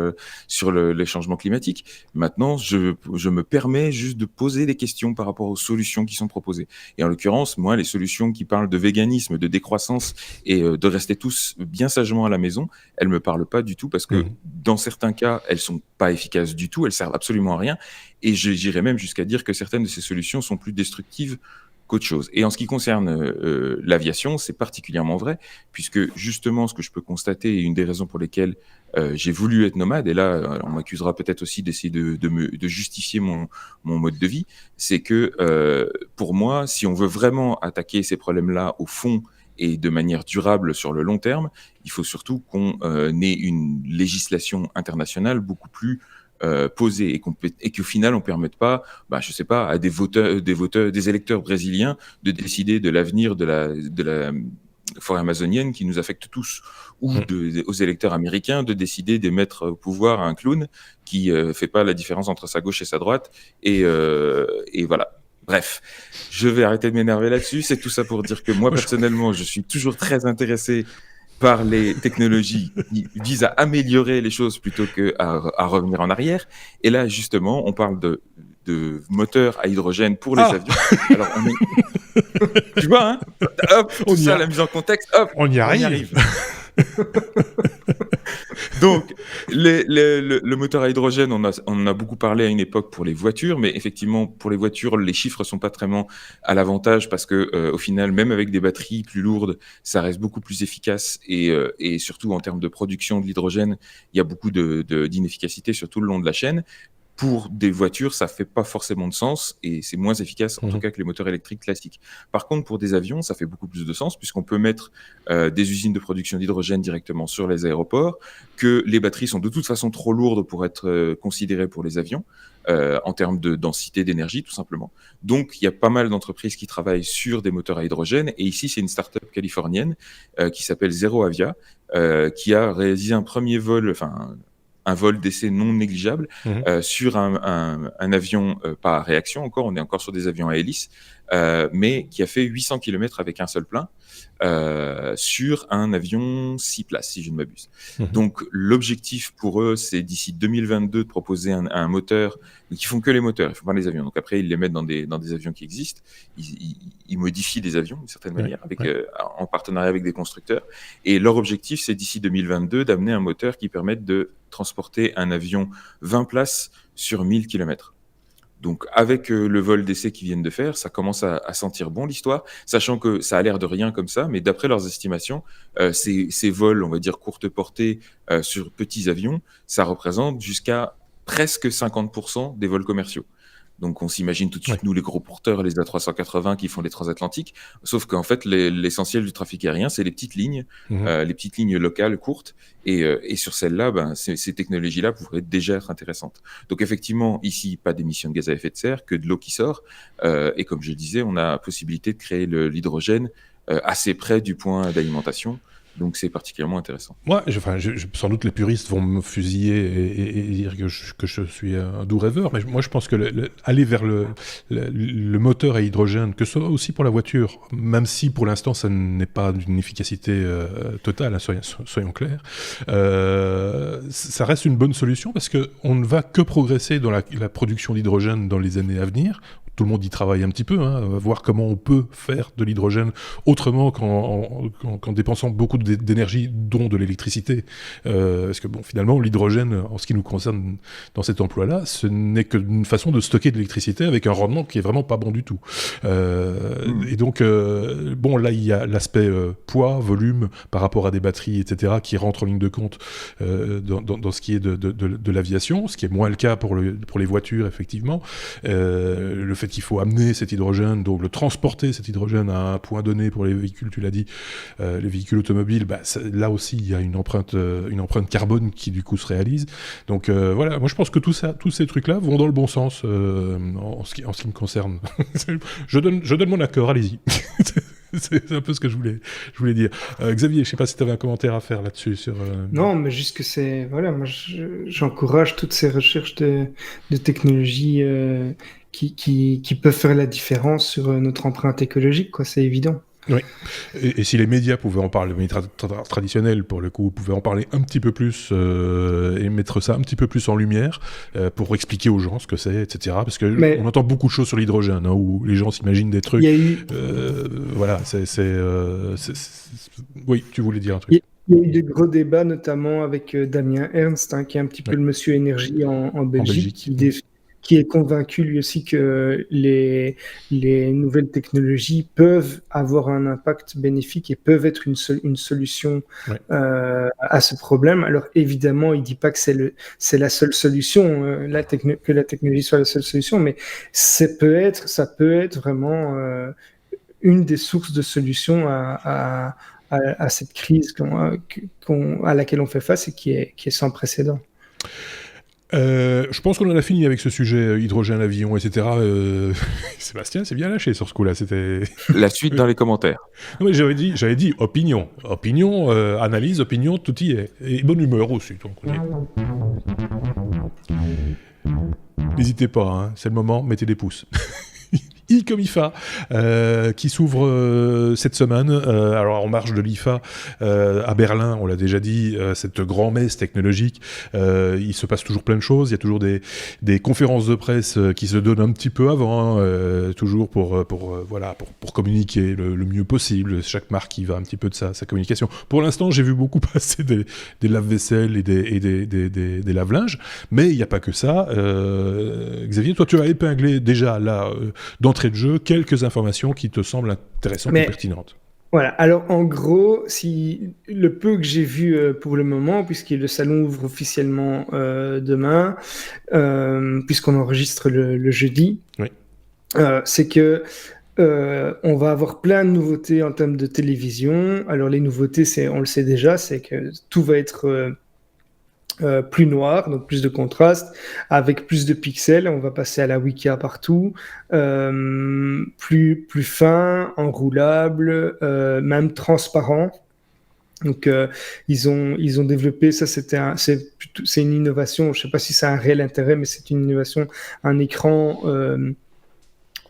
les changements climatiques. Maintenant, je me permets juste de poser des questions par rapport aux solutions qui sont proposées. Et en l'occurrence, moi, les solutions qui parlent de véganisme, de décroissance et de rester tous bien sagement à la maison, elles me parlent pas du tout parce que dans certains cas, elles sont pas efficaces du tout, elles servent absolument à rien. Et j'irais même jusqu'à dire que certaines de ces solutions sont plus destructives qu'autre chose. Et en ce qui concerne l'aviation, c'est particulièrement vrai, puisque justement, ce que je peux constater, et une des raisons pour lesquelles j'ai voulu être nomade, et là, on m'accusera peut-être aussi d'essayer de justifier mon mode de vie, c'est que pour moi, si on veut vraiment attaquer ces problèmes-là au fond et de manière durable sur le long terme, il faut surtout qu'on ait une législation internationale beaucoup plus posée et qu'au final on permette pas, je sais pas, à des électeurs brésiliens de décider de l'avenir de la forêt amazonienne qui nous affecte tous, ou aux électeurs américains de décider de mettre au pouvoir un clown qui fait pas la différence entre sa gauche et sa droite, et voilà. Bref, je vais arrêter de m'énerver là-dessus. C'est tout ça pour dire que moi, personnellement, je suis toujours très intéressé par les technologies qui visent à améliorer les choses plutôt qu'à revenir en arrière. Et là, justement, on parle de moteurs à hydrogène pour les avions. Alors, tu vois, hein, hop, tout ça, la mise en contexte, hop, on y arrive. Donc, le moteur à hydrogène, on en a beaucoup parlé à une époque pour les voitures, mais effectivement, pour les voitures, les chiffres sont pas vraiment à l'avantage parce que, au final, même avec des batteries plus lourdes, ça reste beaucoup plus efficace et surtout en termes de production de l'hydrogène, il y a beaucoup d'inefficacité sur tout le long de la chaîne. Pour des voitures, ça fait pas forcément de sens et c'est moins efficace en tout cas que les moteurs électriques classiques. Par contre, pour des avions, ça fait beaucoup plus de sens puisqu'on peut mettre des usines de production d'hydrogène directement sur les aéroports, que les batteries sont de toute façon trop lourdes pour être considérées pour les avions en termes de densité d'énergie tout simplement. Donc, il y a pas mal d'entreprises qui travaillent sur des moteurs à hydrogène et ici, c'est une start-up californienne qui s'appelle Zero Avia qui a réalisé un premier vol, un vol d'essai non négligeable sur un avion, pas à réaction encore, on est encore sur des avions à hélice, mais qui a fait 800 km avec un seul plein sur un avion 6 places, si je ne m'abuse. Donc, l'objectif pour eux, c'est d'ici 2022 de proposer un moteur, qui font que les moteurs, ils font pas les avions. Donc après, ils les mettent dans des avions qui existent, ils modifient des avions d'une certaine manière, en partenariat avec des constructeurs. Et leur objectif, c'est d'ici 2022 d'amener un moteur qui permette de transporter un avion 20 places sur 1000 km. Donc, avec le vol d'essai qu'ils viennent de faire, ça commence à sentir bon l'histoire, sachant que ça a l'air de rien comme ça, mais d'après leurs estimations, ces vols, on va dire courte portée sur petits avions, ça représente jusqu'à presque 50% des vols commerciaux. Donc, on s'imagine tout de suite, nous, les gros porteurs, les A380 qui font les transatlantiques, sauf qu'en fait, l'essentiel du trafic aérien, c'est les petites lignes locales, courtes, et sur celles-là, ces technologies-là pourraient déjà être intéressantes. Donc, effectivement, ici, pas d'émissions de gaz à effet de serre, que de l'eau qui sort, et comme je le disais, on a la possibilité de créer l'hydrogène assez près du point d'alimentation. Donc c'est particulièrement intéressant. Moi, sans doute les puristes vont me fusiller et dire que je suis un doux rêveur, mais moi je pense que aller vers le moteur à hydrogène, que ce soit aussi pour la voiture, même si pour l'instant ça n'est pas d'une efficacité totale, hein, soyons clairs, ça reste une bonne solution parce qu'on ne va que progresser dans la production d'hydrogène dans les années à venir. tout le monde y travaille un petit peu, voir comment on peut faire de l'hydrogène autrement qu'en dépensant beaucoup d'énergie, dont de l'électricité. Parce que finalement, l'hydrogène, en ce qui nous concerne dans cet emploi-là, ce n'est qu'une façon de stocker de l'électricité avec un rendement qui est vraiment pas bon du tout. Et donc, là, il y a l'aspect poids, volume, par rapport à des batteries, etc., qui rentrent en ligne de compte dans ce qui est de l'aviation, ce qui est moins le cas pour les voitures, effectivement. Le fait qu'il faut amener cet hydrogène, donc le transporter cet hydrogène à un point donné pour les véhicules, tu l'as dit, les véhicules automobiles, là aussi il y a une empreinte carbone qui du coup se réalise. Donc voilà, moi je pense que tous ces trucs-là vont dans le bon sens en ce qui me concerne. je donne mon accord, allez-y. C'est un peu ce que je voulais dire. Xavier, je sais pas si tu avais un commentaire à faire là-dessus. Non, mais juste que c'est... Voilà, moi j'encourage toutes ces recherches de technologies qui peuvent faire la différence sur notre empreinte écologique, quoi, c'est évident. Oui, et si les médias pouvaient en parler, les médias traditionnels pour le coup, pouvaient en parler un petit peu plus et mettre ça un petit peu plus en lumière pour expliquer aux gens ce que c'est, etc. Parce que on entend beaucoup de choses sur l'hydrogène, où les gens s'imaginent des trucs. Voilà, oui, tu voulais dire un truc. Il y a eu de gros débats, notamment avec Damien Ernst, qui est un petit peu le monsieur énergie en Belgique. Qui est convaincu lui aussi que les nouvelles technologies peuvent avoir un impact bénéfique et peuvent être une solution à ce problème. Alors évidemment, il dit pas que c'est la seule solution, que la technologie soit la seule solution, mais ça peut être vraiment une des sources de solutions à cette crise à laquelle on fait face et qui est sans précédent. Je pense qu'on en a fini avec ce sujet hydrogène, avion, etc. Sébastien s'est bien lâché sur ce coup-là. C'était la suite dans les commentaires. Non, mais j'avais dit opinion, analyse, opinion, tout y est, et bonne humeur aussi. Donc, n'hésitez pas, c'est le moment, mettez des pouces. Comme IFA, qui s'ouvre cette semaine. Alors en marge de l'IFA à Berlin, on l'a déjà dit, cette grand-messe technologique, il se passe toujours plein de choses. Il y a toujours des conférences de presse qui se donnent un petit peu avant, toujours pour communiquer le mieux possible. Chaque marque qui va un petit peu de sa communication. Pour l'instant, j'ai vu beaucoup passer des lave-vaisselle et des lave-linges, mais il n'y a pas que ça. Xavier, toi, tu as épinglé déjà là d'entrée de jeu quelques informations qui te semblent intéressantes et pertinentes. Voilà, alors en gros, si le peu que j'ai vu pour le moment, puisque le salon ouvre officiellement demain, puisqu'on enregistre le jeudi, c'est que on va avoir plein de nouveautés en termes de télévision. Alors les nouveautés, on le sait déjà, c'est que tout va être plus noir, donc plus de contraste, avec plus de pixels. On va passer à la Wika partout, plus fin, enroulable, même transparent. Donc ils ont développé ça. C'est une innovation. Je sais pas si ça a un réel intérêt, mais c'est une innovation. Un écran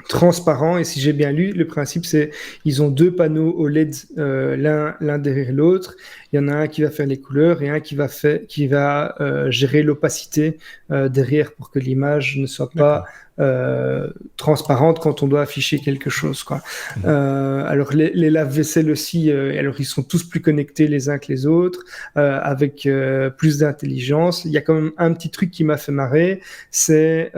transparent, et si j'ai bien lu, le principe c'est ils ont 2 panneaux OLED l'un derrière l'autre. Il y en a un qui va faire les couleurs et un qui va gérer l'opacité derrière pour que l'image ne soit pas transparente quand on doit afficher quelque chose, quoi. Alors les lave-vaisselle aussi, alors ils sont tous plus connectés les uns que les autres, avec plus d'intelligence. Il y a quand même un petit truc qui m'a fait marrer, c'est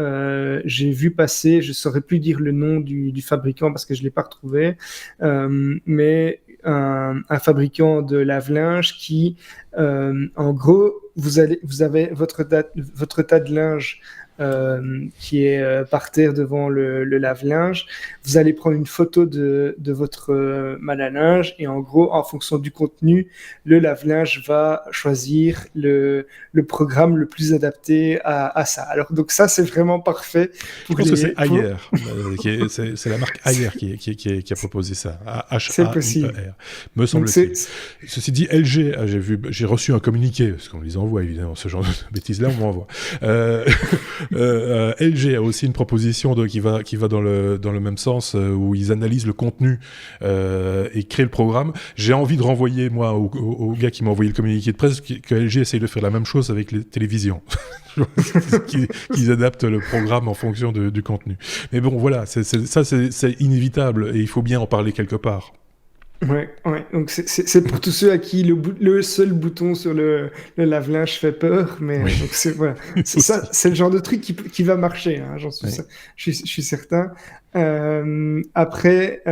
j'ai vu passer, je saurais plus dire le nom du fabricant parce que je l'ai pas retrouvé, mais un fabricant de lave-linge qui, en gros, vous avez votre tas de linge qui est par terre devant le lave-linge. Vous allez prendre une photo de votre mal à linge et en gros, en fonction du contenu, le lave-linge va choisir le programme le plus adapté à ça. Alors donc ça, c'est vraiment parfait. Je pense que c'est Haier, c'est la marque Haier qui a proposé ça. C'est possible. Me semble-t-il. Ceci dit, LG, j'ai reçu un communiqué, parce qu'on les envoie évidemment, ce genre de bêtises-là, on m'envoie. LG a aussi une proposition qui va dans le même sens, où ils analysent le contenu et créent le programme. J'ai envie de renvoyer, moi, au gars qui m'a envoyé le communiqué de presse, que LG essaye de faire la même chose avec les télévisions. qu'ils adaptent le programme en fonction du contenu. Mais bon, voilà, c'est inévitable et il faut bien en parler quelque part. Ouais. Donc c'est pour tous ceux à qui le seul bouton sur le lave-linge fait peur, mais Oui. donc voilà. C'est le genre de truc qui va marcher, hein, je suis certain. Après,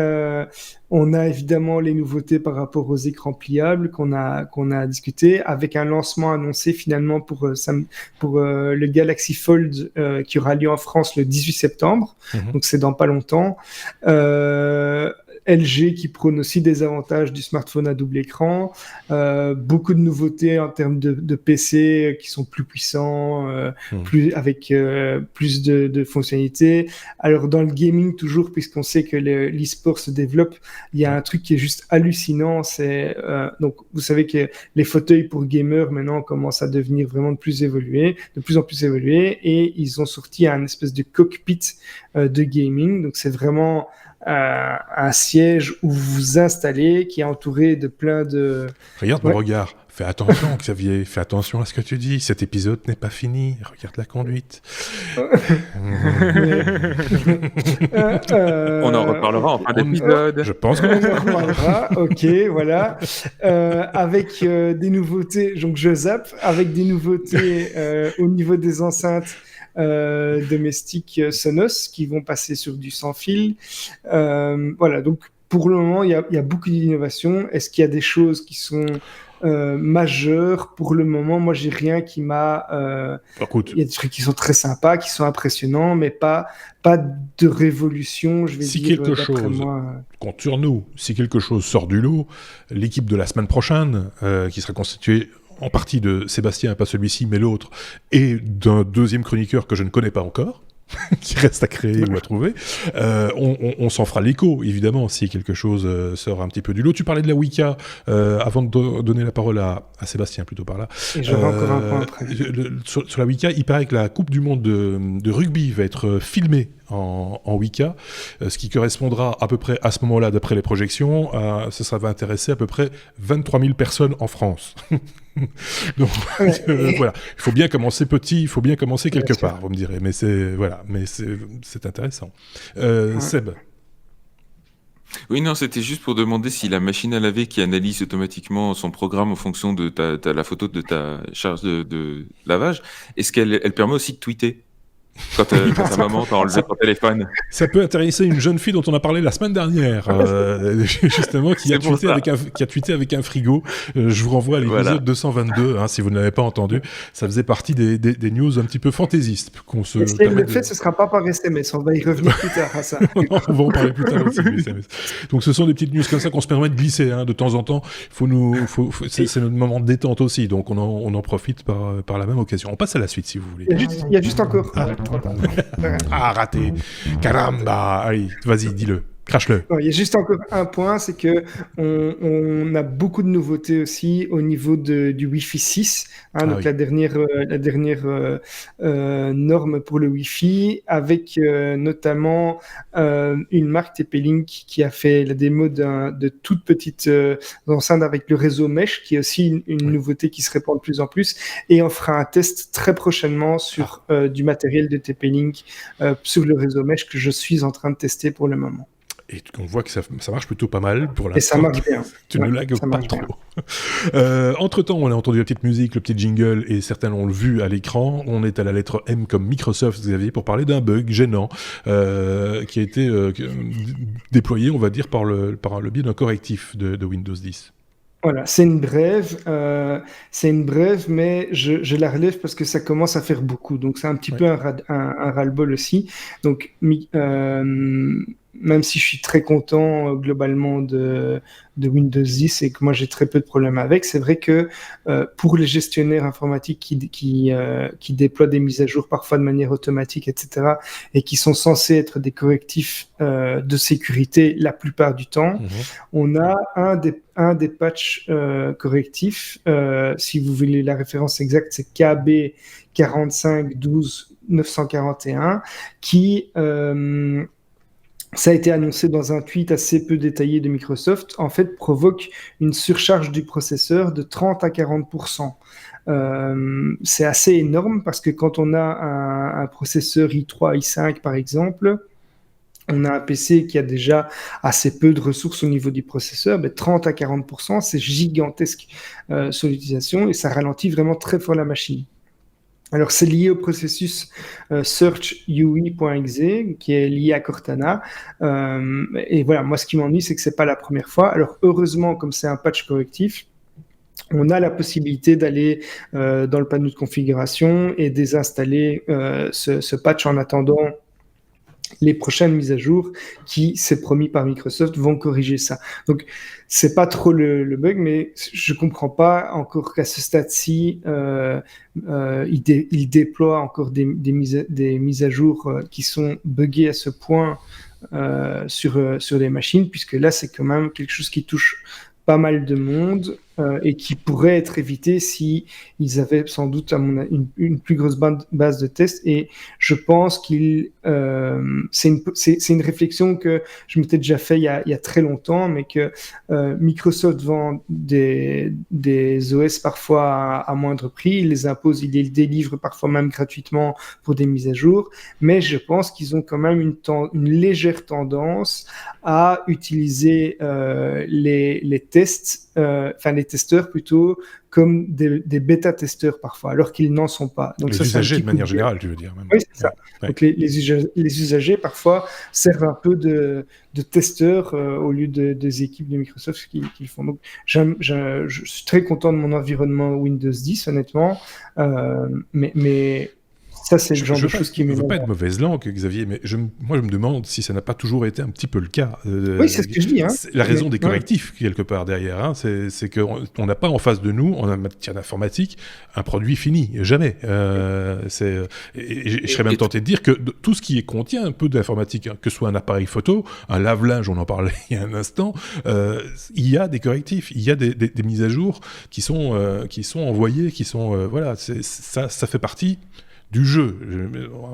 on a évidemment les nouveautés par rapport aux écrans pliables qu'on a discuté, avec un lancement annoncé finalement pour le Galaxy Fold qui aura lieu en France le 18 septembre. Donc c'est dans pas longtemps. LG qui prône aussi des avantages du smartphone à double écran, beaucoup de nouveautés en termes de PC qui sont plus puissants, avec plus de fonctionnalités. Alors dans le gaming toujours, puisqu'on sait que l'e-sport se développe, il y a un truc qui est juste hallucinant, c'est donc vous savez que les fauteuils pour gamers maintenant commencent à devenir vraiment de plus en plus évolués, et ils ont sorti un espèce de cockpit de gaming. Donc c'est vraiment un siège où vous vous installez, qui est entouré de plein de... Regarde mon regard. Fais attention, Xavier. Fais attention à ce que tu dis. Cet épisode n'est pas fini. Regarde la conduite. On en reparlera en fin d'épisode. Je pense qu'on en reparlera. Ok, voilà. Avec des nouveautés, donc je zappe, avec des nouveautés au niveau des enceintes domestiques Sonos qui vont passer sur du sans fil. Voilà, donc pour le moment, il y a beaucoup d'innovations. Est-ce qu'il y a des choses qui sont majeures? Pour le moment, moi, j'ai rien qui m'a... Il y a des trucs qui sont très sympas, qui sont impressionnants, mais pas de révolution, je vais dire. Si quelque chose, compte sur nous, si quelque chose sort du lot, l'équipe de la semaine prochaine, qui sera constituée en partie de Sébastien, pas celui-ci, mais l'autre, et d'un deuxième chroniqueur que je ne connais pas encore, qui reste à créer ou à trouver, on s'en fera l'écho, évidemment, si quelque chose sort un petit peu du lot. Tu parlais de la Wicca, avant de donner la parole à Sébastien, plutôt par là. Et j'aurai encore un point après. Sur la Wicca, il paraît que la Coupe du Monde de rugby va être filmée en Wicca, ce qui correspondra à peu près à ce moment-là, d'après les projections, ça va intéresser à peu près 23 000 personnes en France. Donc voilà, il faut bien commencer petit, il faut bien commencer quelque part, vous me direz, mais c'est intéressant. Seb. Oui, non, c'était juste pour demander si la machine à laver qui analyse automatiquement son programme en fonction de la photo de ta charge de lavage, est-ce qu'elle permet aussi de tweeter quand ta maman t'a enlevé ton téléphone? Ça peut intéresser une jeune fille dont on a parlé la semaine dernière, justement, qui a tweeté avec un frigo. Je vous renvoie à l'épisode 222, si vous ne l'avez pas entendu. Ça faisait partie des news un petit peu fantaisistes. Si elle le fait, ce ne sera pas par SMS. On va y revenir plus tard à ça. Non, on va en parler plus tard aussi, les SMS. Donc ce sont des petites news comme ça qu'on se permet de glisser de temps en temps. C'est notre moment de détente aussi, donc on en profite par la même occasion. On passe à la suite, si vous voulez. Il y a juste encore... raté. Caramba. Allez, vas-y, dis-le. Crache-le. Il y a juste encore un point, c'est que on a beaucoup de nouveautés aussi au niveau du Wi-Fi 6, donc la dernière norme pour le Wi-Fi, avec notamment une marque TP-Link qui a fait la démo de toute petite enceinte avec le réseau Mesh, qui est aussi une nouveauté qui se répand de plus en plus, et on fera un test très prochainement sur du matériel de TP-Link sur le réseau Mesh que je suis en train de tester pour le moment. Et on voit que ça marche plutôt pas mal pour l'instant. Et ça marche bien. Tu ne lagues pas trop. Entre-temps, on a entendu la petite musique, le petit jingle, et certains l'ont vu à l'écran. On est à la lettre M comme Microsoft, Xavier, pour parler d'un bug gênant qui a été déployé, on va dire, par le biais d'un correctif de Windows 10. Voilà, c'est une brève, mais je la relève parce que ça commence à faire beaucoup. Donc c'est un petit peu un ras-le-bol aussi. Donc même si je suis très content globalement de Windows 10 et que moi j'ai très peu de problèmes avec, c'est vrai que pour les gestionnaires informatiques qui déploient des mises à jour parfois de manière automatique, etc., et qui sont censés être des correctifs de sécurité la plupart du temps, on a un des patchs correctifs, si vous voulez la référence exacte, c'est KB 4512 941 qui... ça a été annoncé dans un tweet assez peu détaillé de Microsoft, en fait, provoque une surcharge du processeur de 30 à 40%. C'est assez énorme parce que quand on a un processeur i3, i5 par exemple, on a un PC qui a déjà assez peu de ressources au niveau du processeur, mais 30 à 40%, c'est gigantesque sur l'utilisation et ça ralentit vraiment très fort la machine. Alors, c'est lié au processus search-ui.exe qui est lié à Cortana. Et voilà, moi, ce qui m'ennuie, c'est que c'est pas la première fois. Alors, heureusement, comme c'est un patch correctif, on a la possibilité d'aller dans le panneau de configuration et désinstaller ce patch en attendant les prochaines mises à jour qui, c'est promis par Microsoft, vont corriger ça. Donc, c'est pas trop le bug, mais je comprends pas encore qu'à ce stade-ci, il déploie encore des mises à jour qui sont buggées à ce point sur les machines, puisque là, c'est quand même quelque chose qui touche pas mal de monde et qui pourrait être évité si ils avaient sans doute une plus grosse base de tests. Et je pense c'est une réflexion que je m'étais déjà fait il y a très longtemps, mais que Microsoft vend des OS parfois à moindre prix, il les impose, il les délivre parfois même gratuitement pour des mises à jour, mais je pense qu'ils ont quand même une légère tendance à utiliser les tests, les testeurs plutôt, comme des bêta-testeurs parfois, alors qu'ils n'en sont pas. Donc les ça, usagers de manière générale, tu veux dire même. Oui, c'est ça. Ouais. Donc les usagers parfois servent un peu de testeurs au lieu des équipes de Microsoft qui le font. Donc je suis très content de mon environnement Windows 10, honnêtement, mais ça, c'est le genre de choses qui m'énerve. Je ne veux pas être mauvaise langue, Xavier, mais moi, je me demande si ça n'a pas toujours été un petit peu le cas. Oui, c'est ce que je dis. Hein. C'est la raison des correctifs, quelque part, derrière. Hein, c'est qu'on n'a pas en face de nous, en matière d'informatique, un produit fini. Jamais. Je serais même tenté de dire que tout ce qui contient un peu d'informatique, hein, que ce soit un appareil photo, un lave-linge, on en parlait il y a un instant, il y a des correctifs, il y a des mises à jour qui sont envoyées, qui sont... voilà, ça fait partie du jeu.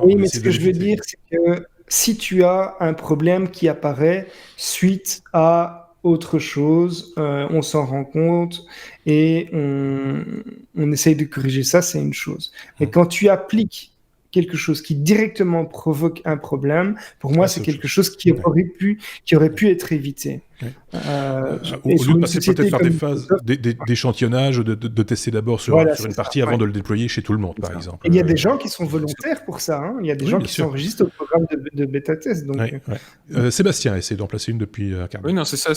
Oui, mais ce que je veux dire, c'est que si tu as un problème qui apparaît suite à autre chose, on s'en rend compte et on essaye de corriger ça, c'est une chose. Mais quand tu appliques quelque chose qui directement provoque un problème, pour moi, c'est quelque chose qui aurait pu être évité. Ouais. Au lieu de passer peut-être par des phases d'échantillonnage, de tester d'abord sur une partie avant de le déployer chez tout le monde, par exemple. Il y a des gens qui sont volontaires pour ça. Hein. Il y a des gens qui s'enregistrent au programme de bêta-test. Donc... Sébastien essaie d'en placer une depuis un quart d'heure. Oui, non, c'est ça.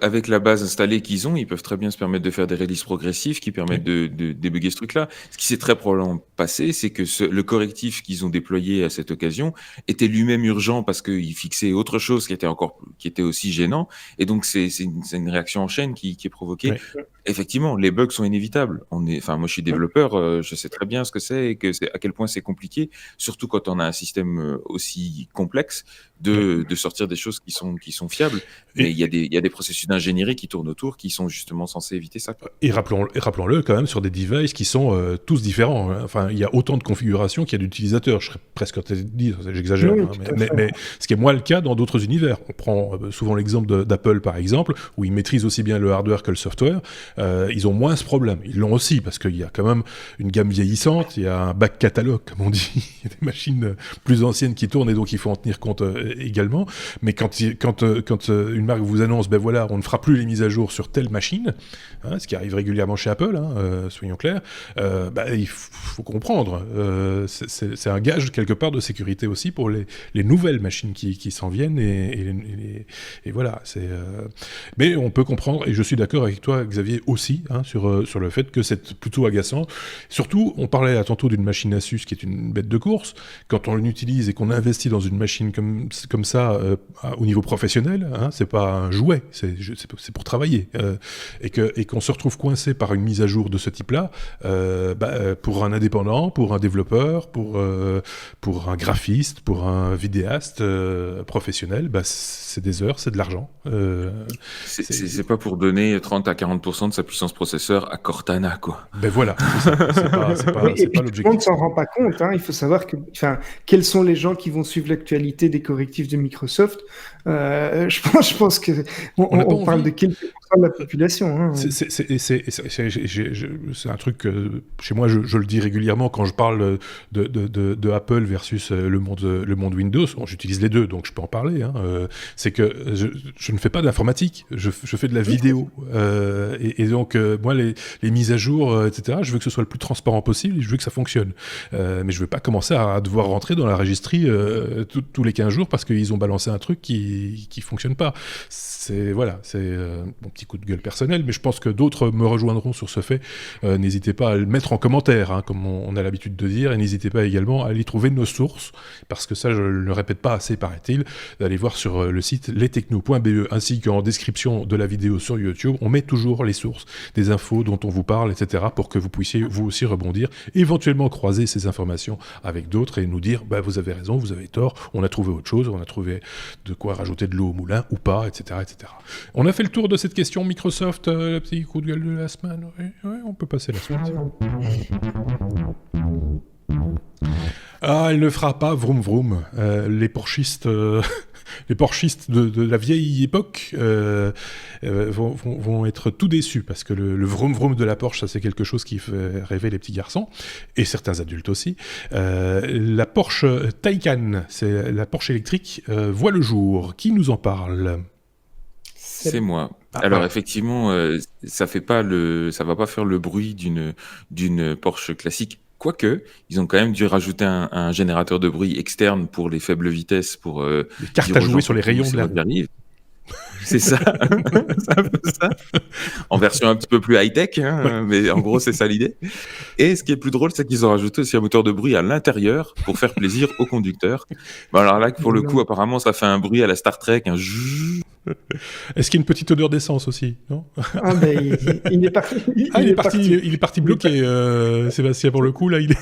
Avec la base installée qu'ils ont, ils peuvent très bien se permettre de faire des releases progressives qui permettent de débugger ce truc-là. Ce qui s'est très probablement passé, c'est que le correctif qu'ils ont déployé à cette occasion était lui-même urgent parce qu'il fixait autre chose qui était aussi gênant. Et donc, c'est une réaction en chaîne qui est provoquée. Ouais. Effectivement, les bugs sont inévitables. Moi, je suis développeur, je sais très bien ce que c'est et à quel point c'est compliqué, surtout quand on a un système aussi complexe de sortir des choses qui sont fiables. Mais il y a des processus d'ingénierie qui tournent autour qui sont justement censés éviter ça. Et rappelons-le quand même sur des devices qui sont tous différents. Hein. Enfin, il y a autant de configurations qu'il y a d'utilisateurs. Je serais presque tenté de dire, j'exagère, oui, hein, mais ce qui est moins le cas dans d'autres univers. On prend souvent l'exemple d'Apple, par exemple, où ils maîtrisent aussi bien le hardware que le software. Ils ont moins ce problème. Ils l'ont aussi, parce qu'il y a quand même une gamme vieillissante, il y a un back catalogue, comme on dit, il y a des machines plus anciennes qui tournent, et donc il faut en tenir compte également. Mais quand une marque vous annonce, ben voilà, on ne fera plus les mises à jour sur telle machine, hein, ce qui arrive régulièrement chez Apple, hein, soyons clairs, il faut comprendre. C'est un gage, quelque part, de sécurité aussi pour les nouvelles machines qui s'en viennent, et voilà. Mais on peut comprendre, et je suis d'accord avec toi, Xavier, aussi, hein, sur le fait que c'est plutôt agaçant. Surtout, on parlait tantôt d'une machine Asus qui est une bête de course. Quand on l'utilise et qu'on investit dans une machine comme comme ça au niveau professionnel, hein, c'est pas un jouet, c'est pour travailler, et qu'on se retrouve coincé par une mise à jour de ce type-là, pour un indépendant, pour un développeur, pour un graphiste, pour un vidéaste professionnel, c'est des heures, c'est de l'argent. C'est pas pour donner 30 à 40% de sa puissance processeur à Cortana, quoi. Ben voilà, c'est pas l'objectif. Tout le monde ne s'en rend pas compte. Hein. Il faut savoir quels sont les gens qui vont suivre l'actualité des correctifs de Microsoft. Je pense qu'on parle de quelques pourcents de la population. Hein. C'est un truc que, chez moi, je le dis régulièrement quand je parle de Apple versus le monde Windows. Bon, j'utilise les deux, donc je peux en parler. Hein. C'est que je ne fais pas d'informatique, je fais de la vidéo. Et donc, moi, les mises à jour, etc., je veux que ce soit le plus transparent possible et je veux que ça fonctionne. Mais je veux pas commencer à devoir rentrer dans la registrie tous les 15 jours parce qu'ils ont balancé un truc qui fonctionne pas. C'est mon petit coup de gueule personnel, mais je pense que d'autres me rejoindront sur ce fait. N'hésitez pas à le mettre en commentaire, hein, comme on a l'habitude de dire, et n'hésitez pas également à aller trouver nos sources, parce que ça, je ne le répète pas assez, paraît-il, d'aller voir sur le site lestechno.be, ainsi qu'en description de la vidéo sur YouTube, on met toujours les sources des infos dont on vous parle, etc., pour que vous puissiez vous aussi rebondir, éventuellement croiser ces informations avec d'autres et nous dire vous avez raison, vous avez tort, on a trouvé autre chose, on a trouvé de quoi rajouter de l'eau au moulin ou pas, etc., etc. On a fait le tour de cette question Microsoft, le petit coup de gueule de la semaine. Oui, on peut passer la suite. Elle ne fera pas vroom vroom. Les porchistes de la vieille époque vont être tout déçus parce que le vroom vroom de la Porsche, ça c'est quelque chose qui fait rêver les petits garçons et certains adultes aussi. La Porsche Taycan, c'est la Porsche électrique, voit le jour. Qui nous en parle ? C'est moi. Alors effectivement, ça va pas faire le bruit d'une Porsche classique. Quoique, ils ont quand même dû rajouter un générateur de bruit externe pour les faibles vitesses, pour les cartes à jouer sur les rayons de la rue. C'est ça, c'est un peu ça. En version un petit peu plus high-tech, hein, mais en gros, c'est ça l'idée. Et ce qui est plus drôle, c'est qu'ils ont rajouté aussi un moteur de bruit à l'intérieur pour faire plaisir au conducteur. Bon, alors là, pour le coup, apparemment, ça fait un bruit à la Star Trek, un zzzz. Est-ce qu'il y a une petite odeur d'essence aussi, non ? Il est parti bloqué, Sébastien, pour le coup, là, il est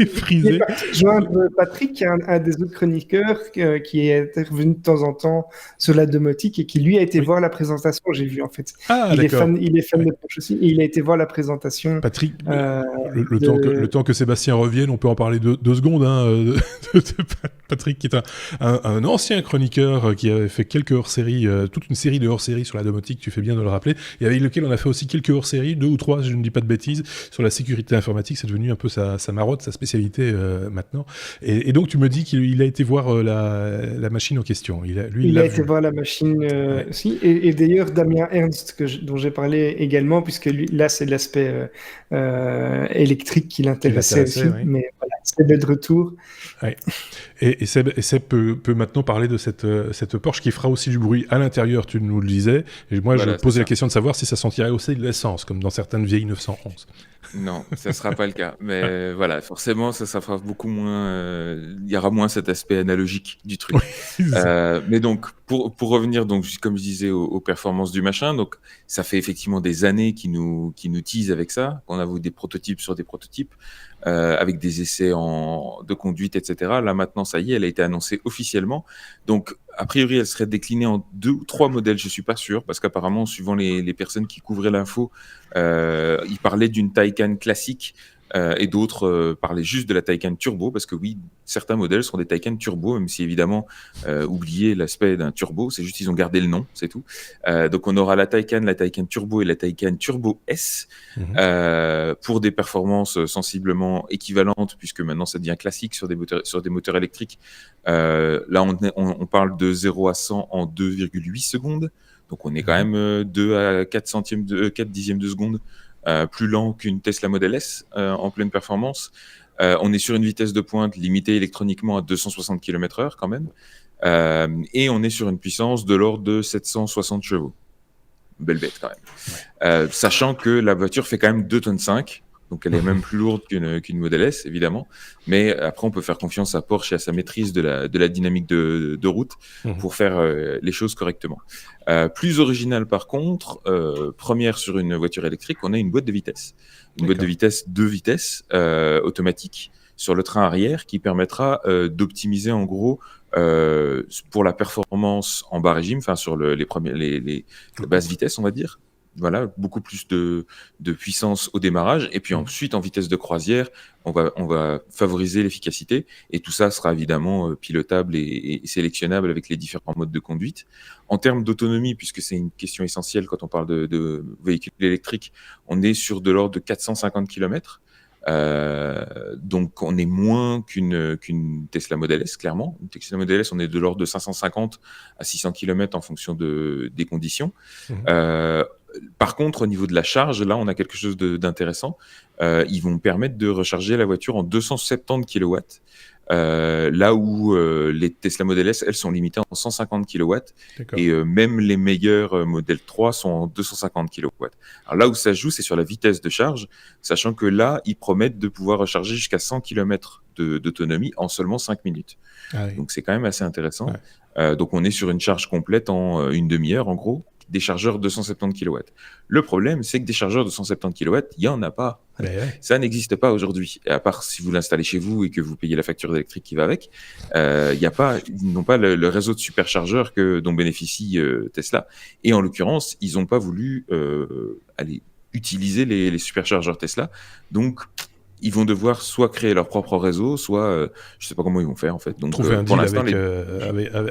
frisé. Il est parti joindre Patrick, qui est un des autres chroniqueurs qui est intervenu de temps en temps sur la domotique et qui, lui, a été voir la présentation, j'ai vu, en fait. Il est fan de Porsche aussi, et il a été voir la présentation. Patrick, le temps que Sébastien revienne, on peut en parler deux secondes, hein, de Patrick, qui est un ancien chroniqueur qui avait fait quelques hors-séries, toute une série de hors-séries sur la domotique, tu fais bien de le rappeler, et avec lequel on a fait aussi quelques hors-séries, 2 ou 3, si je ne dis pas de bêtises, sur la sécurité informatique. C'est devenu un peu sa marotte, sa spécialité maintenant. Et donc tu me dis qu'il a été voir la machine en question. Il a été voir la machine aussi. Et d'ailleurs, Damien Ernst, dont j'ai parlé également, puisque lui, là, c'est l'aspect électrique qui l'intéressait aussi. Oui. Mais voilà, c'est de retour. Ouais. Et Seb peut maintenant parler de cette Porsche qui fera aussi du bruit à l'intérieur, tu nous le disais. Et moi, je posais la question de savoir si ça sentirait aussi de l'essence, comme dans certaines vieilles 911. Non, ça ne sera pas le cas. Mais voilà, forcément, ça fera beaucoup moins... Il y aura moins cet aspect analogique du truc. Mais donc, pour revenir, donc, comme je disais, aux performances du machin, donc, ça fait effectivement des années qu'ils nous teasent avec ça, qu'on a vu des prototypes sur des prototypes, avec des essais de conduite, etc. Là, maintenant, ça y est, elle a été annoncée officiellement. Donc, a priori, elle serait déclinée en 2 ou 3 modèles, je suis pas sûr, parce qu'apparemment, suivant les personnes qui couvraient l'info, ils parlaient d'une Taycan classique et d'autres parlaient juste de la Taycan Turbo, parce que oui, certains modèles sont des Taycan Turbo, même si évidemment, oubliez l'aspect d'un turbo, c'est juste ils ont gardé le nom, c'est tout. Donc on aura la Taycan Turbo et la Taycan Turbo S, pour des performances sensiblement équivalentes, puisque maintenant ça devient classique sur des moteurs électriques. Là, on parle de 0 à 100 en 2,8 secondes, donc on est quand même 2 à 4 dixièmes de seconde plus lent qu'une Tesla Model S en pleine performance. On est sur une vitesse de pointe limitée électroniquement à 260 km/h quand même. Et on est sur une puissance de l'ordre de 760 chevaux. Belle bête quand même. Sachant que la voiture fait quand même 2,5 tonnes. Donc, elle est même plus lourde qu'une Model S, évidemment. Mais après, on peut faire confiance à Porsche et à sa maîtrise de la dynamique de route pour faire les choses correctement. Plus original, par contre, première sur une voiture électrique, on a une boîte de vitesse. Une boîte de vitesse 2 vitesses automatique sur le train arrière qui permettra d'optimiser en gros pour la performance en bas régime, enfin sur les basses vitesses, on va dire. Voilà, beaucoup plus de puissance au démarrage. Et puis ensuite, en vitesse de croisière, on va favoriser l'efficacité. Et tout ça sera évidemment pilotable et sélectionnable avec les différents modes de conduite. En termes d'autonomie, puisque c'est une question essentielle quand on parle de véhicules électriques, on est sur de l'ordre de 450 km. Donc on est moins qu'une Tesla Model S, clairement. Une Tesla Model S, on est de l'ordre de 550 à 600 km en fonction des conditions. Par contre, au niveau de la charge, là, on a quelque chose d'intéressant. Ils vont permettre de recharger la voiture en 270 kW. Là où les Tesla Model S, elles sont limitées en 150 kW. Et même les meilleurs Model 3 sont en 250 kW. Alors là où ça joue, c'est sur la vitesse de charge, sachant que là, ils promettent de pouvoir recharger jusqu'à 100 km d'autonomie en seulement 5 minutes. Ah oui. Donc c'est quand même assez intéressant. Ouais. Donc on est sur une charge complète en une demi-heure, en gros. Des chargeurs 270 kW. Le problème, c'est que des chargeurs de 170 kW, il n'y en a pas. Ouais. Ça n'existe pas aujourd'hui. Et à part si vous l'installez chez vous et que vous payez la facture d'électrique qui va avec, ils n'ont pas le réseau de superchargeurs dont bénéficie Tesla. Et en l'occurrence, ils n'ont pas voulu utiliser les superchargeurs Tesla. Donc, ils vont devoir soit créer leur propre réseau, soit je ne sais pas comment ils vont faire en fait. Donc, trouver un deal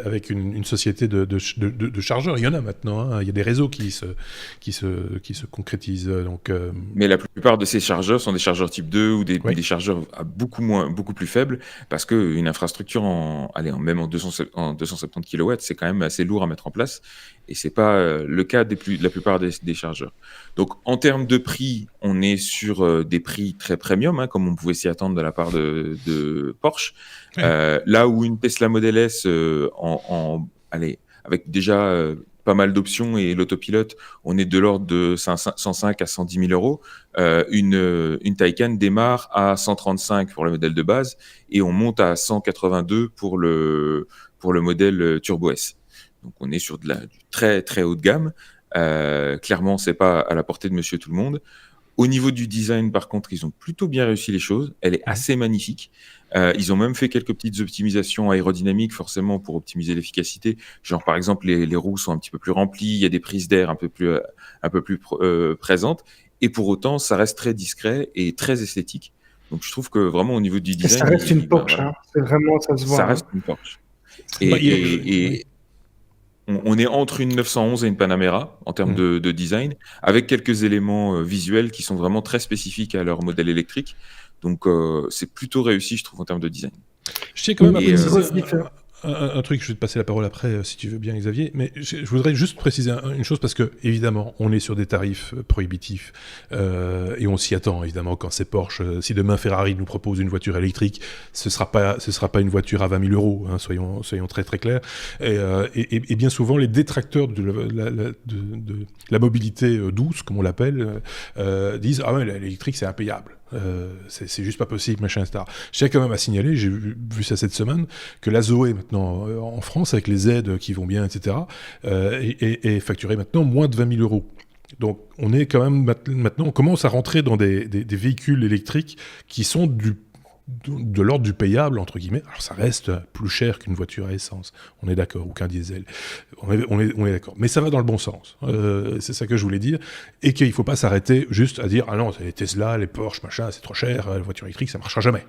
avec une société de chargeurs. Il y en a maintenant. Hein. Il y a des réseaux qui se concrétisent. Donc, Mais la plupart de ces chargeurs sont des chargeurs type 2 ou des chargeurs à beaucoup plus faibles parce qu'une infrastructure même en 270 kW, c'est quand même assez lourd à mettre en place. Et ce n'est pas le cas de la plupart des chargeurs. Donc, en termes de prix, on est sur des prix très premium, hein, comme on pouvait s'y attendre de la part de Porsche. Là où une Tesla Model S, avec déjà pas mal d'options et l'autopilote, on est de l'ordre de 105 à 110 000 euros. Une Taycan démarre à 135 pour le modèle de base et on monte à 182 pour le modèle Turbo S. Donc, on est sur du très, très haut de gamme. Clairement, c'est pas à la portée de monsieur tout le monde. Au niveau du design, par contre, ils ont plutôt bien réussi les choses. Elle est assez magnifique. Ils ont même fait quelques petites optimisations aérodynamiques, forcément, pour optimiser l'efficacité. Genre, par exemple, les roues sont un petit peu plus remplies. Il y a des prises d'air un peu plus présentes. Et pour autant, ça reste très discret et très esthétique. Donc, je trouve que vraiment, au niveau du design... Ça reste une Porsche. Hein. C'est vraiment, ça se voit. Ça reste une Porsche. On est entre une 911 et une Panamera en termes de design, avec quelques éléments visuels qui sont vraiment très spécifiques à leur modèle électrique. Donc, c'est plutôt réussi, je trouve, en termes de design. Je tiens quand même à préciser un truc, je vais te passer la parole après, si tu veux bien, Xavier, mais je voudrais juste préciser une chose, parce que, évidemment, on est sur des tarifs prohibitifs, et on s'y attend, évidemment, quand c'est Porsche. Si demain Ferrari nous propose une voiture électrique, ce sera pas une voiture à 20 000 euros, hein, soyons très très clairs. Et bien souvent, les détracteurs de la mobilité douce, comme on l'appelle, disent « Ah ouais, l'électrique, c'est impayable. C'est juste pas possible, machin, etc. » Je tiens quand même à signaler, j'ai vu ça cette semaine, que la Zoé, maintenant, en France, avec les aides qui vont bien, etc., est facturée maintenant moins de 20 000 euros. Donc, on est quand même maintenant, on commence à rentrer dans des véhicules électriques qui sont de l'ordre du payable, entre guillemets. Alors, ça reste plus cher qu'une voiture à essence, on est d'accord, ou qu'un diesel. On est d'accord. Mais ça va dans le bon sens. C'est ça que je voulais dire. Et qu'il ne faut pas s'arrêter juste à dire « Ah non, les Tesla, les Porsche, machin, c'est trop cher, la voiture électrique, ça ne marchera jamais. »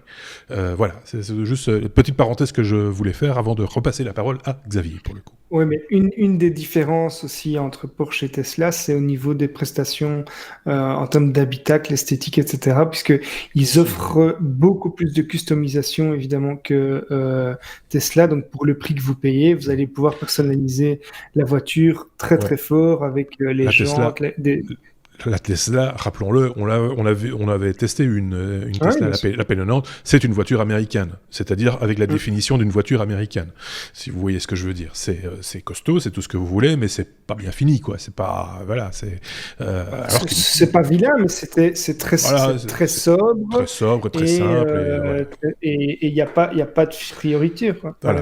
Voilà, c'est juste une petite parenthèse que je voulais faire avant de repasser la parole à Xavier, pour le coup. Oui, mais une des différences aussi entre Porsche et Tesla, c'est au niveau des prestations en termes d'habitacle, esthétique, etc., puisqu'ils offrent beaucoup plus de customisation, évidemment, que Tesla. Donc, pour le prix que vous payez, vous allez pouvoir personnaliser la voiture très, très fort avec les jantes, la Tesla, rappelons-le, on avait testé une Tesla, la P90, c'est une voiture américaine, c'est-à-dire avec la définition d'une voiture américaine. Si vous voyez ce que je veux dire, c'est costaud, c'est tout ce que vous voulez, mais c'est pas bien fini, quoi. C'est pas, voilà, c'est. C'est pas vilain, mais c'est très sobre, très sobre, très simple, et il y a pas de fioriture, quoi. Voilà.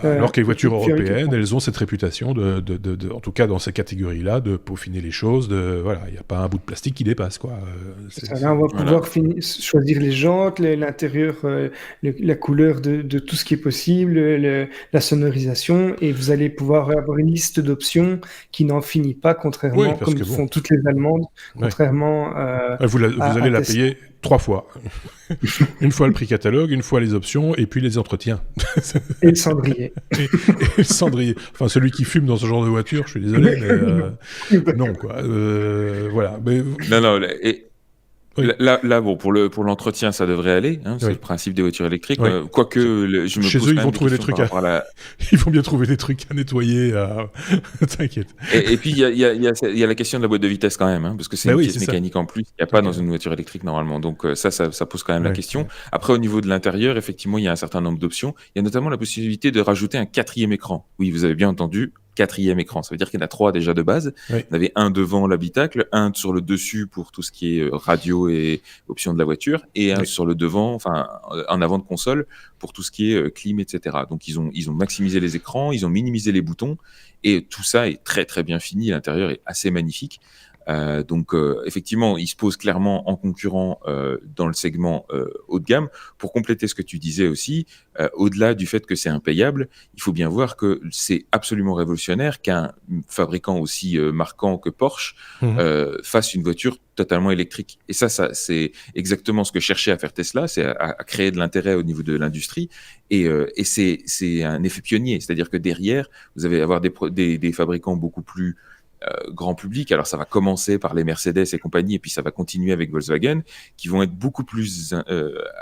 Alors que les voitures européennes, elles ont cette réputation de, en tout cas dans ces catégories-là, de peaufiner les choses, voilà, il n'y a pas un bout de plastique qui dépasse, quoi. Là, on va pouvoir choisir les jantes, l'intérieur, la couleur de tout ce qui est possible, la sonorisation, et vous allez pouvoir avoir une liste d'options qui n'en finit pas, contrairement comme font toutes les Allemandes, contrairement vous allez la payer 3 fois. Une fois le prix catalogue, une fois les options, et puis les entretiens. Et le cendrier. et le cendrier. Enfin, celui qui fume dans ce genre de voiture, je suis désolé, mais non, quoi. Voilà. Mais... Non, là, bon, pour l'entretien, ça devrait aller. Hein, c'est le principe des voitures électriques. Quoique, je me chez pose eux, ils vont trouver des trucs ils vont bien trouver des trucs à nettoyer. T'inquiète. Et puis, il y a la question de la boîte de vitesse quand même, hein, parce que c'est une pièce mécanique en plus. Il n'y a pas dans une voiture électrique normalement. Donc, ça pose quand même la question. Après, au niveau de l'intérieur, effectivement, il y a un certain nombre d'options. Il y a notamment la possibilité de rajouter un 4e écran. Oui, vous avez bien entendu. 4e écran, ça veut dire qu'il y en a 3 déjà de base. Vous avez un devant l'habitacle, un sur le dessus pour tout ce qui est radio et options de la voiture, et un sur le devant, enfin en avant de console pour tout ce qui est clim, etc. Donc ils ont maximisé les écrans, ils ont minimisé les boutons, et tout ça est très très bien fini. L'intérieur est assez magnifique. Donc effectivement, il se pose clairement en concurrent dans le segment haut de gamme. Pour compléter ce que tu disais aussi, au-delà du fait que c'est impayable, il faut bien voir que c'est absolument révolutionnaire qu'un fabricant aussi marquant que Porsche fasse une voiture totalement électrique. Et ça c'est exactement ce que cherchait à faire Tesla, c'est à créer de l'intérêt au niveau de l'industrie. Et c'est un effet pionnier, c'est-à-dire que derrière, vous allez avoir des fabricants beaucoup plus grand public. Alors ça va commencer par les Mercedes et compagnie, et puis ça va continuer avec Volkswagen, qui vont être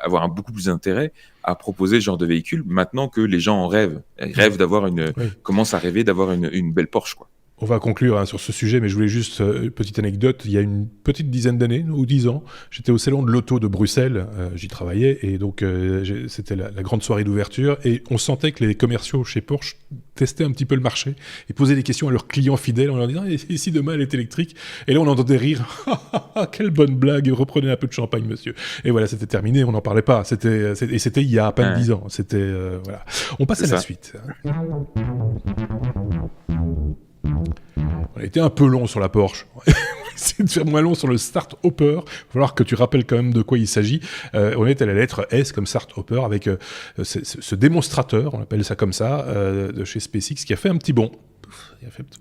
avoir beaucoup plus d'intérêt à proposer ce genre de véhicule maintenant que les gens en rêvent. Ils rêvent d'avoir commencent à rêver d'avoir une belle Porsche, quoi. On va conclure sur ce sujet, mais je voulais juste une petite anecdote. Il y a une petite dizaine d'années, ou 10 ans, j'étais au salon de l'auto de Bruxelles, j'y travaillais, et donc c'était la grande soirée d'ouverture, et on sentait que les commerciaux chez Porsche testaient un petit peu le marché, et posaient des questions à leurs clients fidèles en leur disant « Et si demain elle est électrique ?» Et là on entendait rire « Quelle bonne blague, reprenez un peu de champagne, monsieur !» Et voilà, c'était terminé, on n'en parlait pas. C'était il y a à peine 10 ans. C'était, voilà. On passe à la suite. On a été un peu long sur la Porsche. C'est de faire moins long sur le Start Hopper. Il va falloir que tu rappelles quand même de quoi il s'agit. On est à la lettre S comme Start Hopper avec ce démonstrateur, on appelle ça comme ça, de chez SpaceX, qui a fait un petit bond.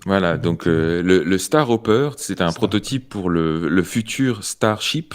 Voilà, donc le Star Hopper, c'est un prototype pour le futur Starship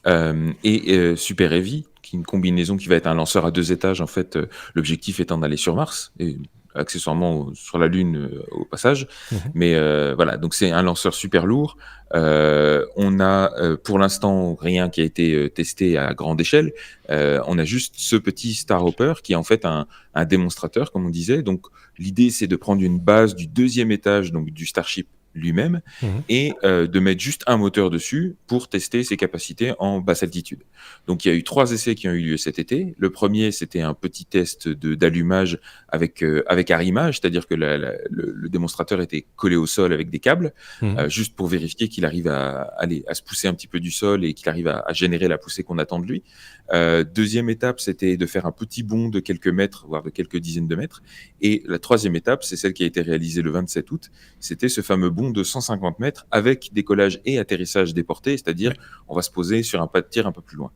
et Super Heavy, qui est une combinaison qui va être un lanceur à 2 étages. En fait, l'objectif étant d'aller sur Mars et accessoirement sur la Lune au passage. Mais voilà, donc c'est un lanceur super lourd. On a pour l'instant rien qui a été testé à grande échelle. On a juste ce petit Star Hopper qui est en fait un démonstrateur, comme on disait. Donc l'idée, c'est de prendre une base du 2e étage, donc du Starship lui-même, et de mettre juste un moteur dessus pour tester ses capacités en basse altitude. Donc il y a eu 3 essais qui ont eu lieu cet été. Le premier, c'était un petit test d'allumage avec arrimage, c'est-à-dire que le démonstrateur était collé au sol avec des câbles, juste pour vérifier qu'il arrive à se pousser un petit peu du sol et qu'il arrive à générer la poussée qu'on attend de lui. Deuxième étape, c'était de faire un petit bond de quelques mètres, voire de quelques dizaines de mètres. Et la 3e étape, c'est celle qui a été réalisée le 27 août. C'était ce fameux bond de 150 mètres avec décollage et atterrissage déporté, c'est-à-dire on va se poser sur un pas de tir un peu plus loin.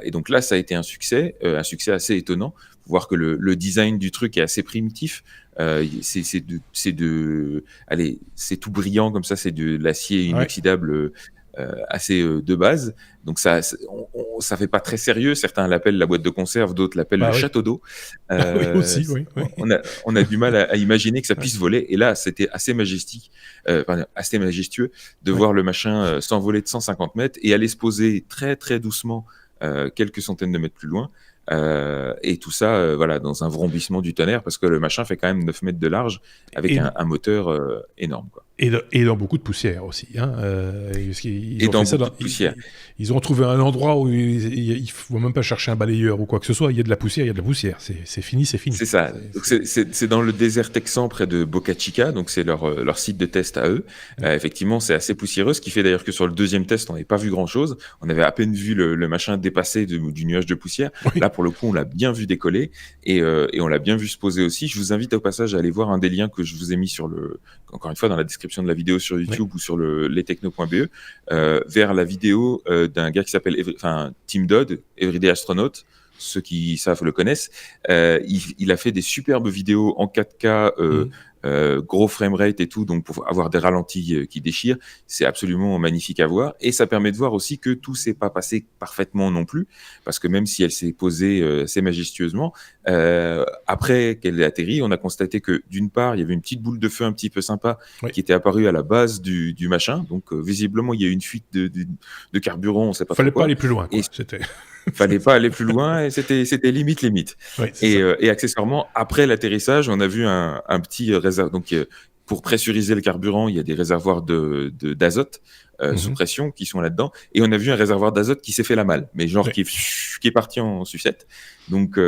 Et donc là, ça a été un succès assez étonnant. Faut voir que le design du truc est assez primitif. C'est tout brillant comme ça, c'est de l'acier inoxydable. Assez de base, donc ça fait pas très sérieux. Certains l'appellent la boîte de conserve, d'autres l'appellent le château d'eau. Oui, aussi, oui. On a du mal à imaginer que ça puisse voler, et là c'était assez majestique, assez majestueux de voir le machin s'envoler de 150 mètres et aller se poser très très doucement quelques centaines de mètres plus loin. Et tout ça voilà, dans un vrombissement du tonnerre, parce que le machin fait quand même 9 mètres de large avec un moteur énorme, quoi. Et dans beaucoup de poussière aussi. Hein. Poussière. Ils ont trouvé un endroit où il ne faut même pas chercher un balayeur ou quoi que ce soit. Il y a de la poussière, il y a de la poussière. C'est fini, c'est fini. C'est ça. Donc c'est dans le désert texan près de Boca Chica. Donc c'est leur site de test à eux. Effectivement, c'est assez poussiéreux. Ce qui fait d'ailleurs que sur le deuxième test, on n'avait pas vu grand-chose. On avait à peine vu le machin dépasser du nuage de poussière. Oui. Là, pour le coup, on l'a bien vu décoller et on l'a bien vu se poser aussi. Je vous invite au passage à aller voir un des liens que je vous ai mis encore une fois, dans la description de la vidéo sur YouTube ou sur lestechno.be, vers la vidéo d'un gars qui s'appelle Tim Dodd, Everyday Astronaut. Ceux qui savent le connaissent. Il a fait des superbes vidéos en 4K, gros framerate et tout, donc pour avoir des ralentis qui déchirent, c'est absolument magnifique à voir. Et ça permet de voir aussi que tout s'est pas passé parfaitement non plus, parce que même si elle s'est posée assez majestueusement, après qu'elle ait atterri, on a constaté que d'une part, il y avait une petite boule de feu un petit peu sympa qui était apparue à la base du machin. Donc visiblement, il y a eu une fuite de carburant, on sait pas. Fallait pas aller plus loin, quoi. Fallait pas aller plus loin et c'était limite. Ouais, et accessoirement, après l'atterrissage, on a vu un petit réservoir. Donc, pour pressuriser le carburant, il y a des réservoirs d'azote sous pression qui sont là-dedans. Et on a vu un réservoir d'azote qui s'est fait la malle, mais genre qui est parti en sucette. Donc,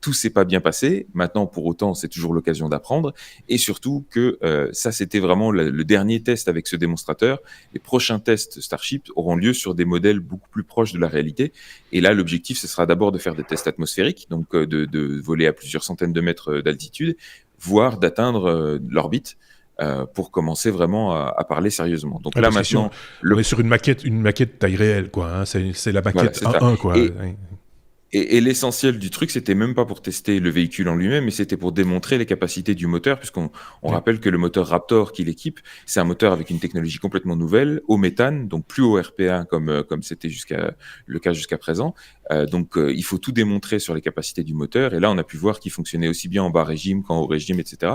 tout s'est pas bien passé. Maintenant, pour autant, c'est toujours l'occasion d'apprendre. Et surtout que ça, c'était vraiment le dernier test avec ce démonstrateur. Les prochains tests Starship auront lieu sur des modèles beaucoup plus proches de la réalité. Et là, l'objectif, ce sera d'abord de faire des tests atmosphériques, donc de voler à plusieurs centaines de mètres d'altitude, voire d'atteindre l'orbite. Pour commencer vraiment à parler sérieusement. Donc là maintenant, on est sur une maquette taille réelle, quoi. Hein. C'est la maquette 1-1, quoi. Et l'essentiel du truc, c'était même pas pour tester le véhicule en lui-même, mais c'était pour démontrer les capacités du moteur, puisqu'on rappelle que le moteur Raptor qui l'équipe, c'est un moteur avec une technologie complètement nouvelle, au méthane, donc plus au RP1 comme c'était le cas jusqu'à présent. Donc il faut tout démontrer sur les capacités du moteur, et là on a pu voir qu'il fonctionnait aussi bien en bas régime qu'en haut régime, etc.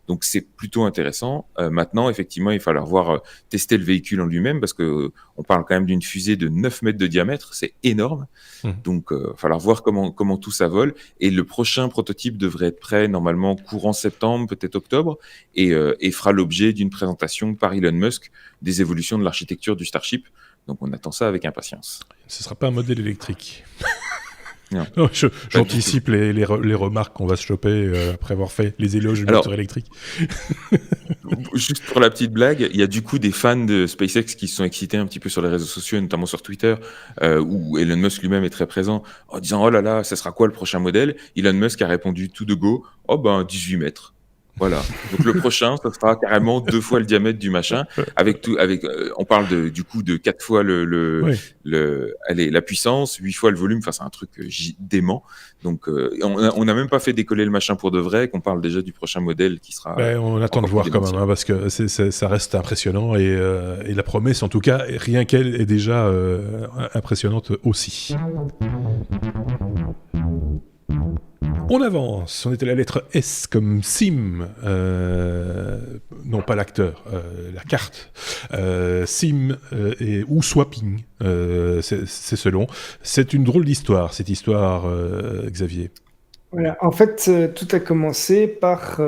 Donc c'est plutôt intéressant. Maintenant, effectivement, il va falloir tester le véhicule en lui-même, parce que on parle quand même d'une fusée de 9 mètres de diamètre, c'est énorme. Donc il va falloir voir comment tout ça vole. Et le prochain prototype devrait être prêt normalement courant septembre, peut-être octobre, et fera l'objet d'une présentation par Elon Musk des évolutions de l'architecture du Starship. Donc on attend ça avec impatience. Ce ne sera pas un modèle électrique. Non. J'anticipe les remarques qu'on va se choper après avoir fait les éloges du moteur électrique. Juste pour la petite blague, il y a du coup des fans de SpaceX qui se sont excités un petit peu sur les réseaux sociaux, notamment sur Twitter, où Elon Musk lui-même est très présent, en disant « Oh là là, ça sera quoi le prochain modèle ?» Elon Musk a répondu tout de go « Oh ben 18 mètres ». Voilà. Donc le prochain, ça sera carrément 2 fois le diamètre du machin, on parle du coup de 4 fois la puissance, 8 fois le volume. Enfin, c'est un truc dément. Donc on n'a même pas fait décoller le machin pour de vrai, qu'on parle déjà du prochain modèle qui sera. On attend de voir quand même, hein, parce que ça reste impressionnant et la promesse, en tout cas, rien qu'elle est déjà impressionnante aussi. On avance, on était à la lettre S comme SIM, non pas l'acteur, la carte, SIM ou swapping, c'est selon. C'est une drôle d'histoire, cette histoire, Xavier. Voilà. En fait, tout a commencé par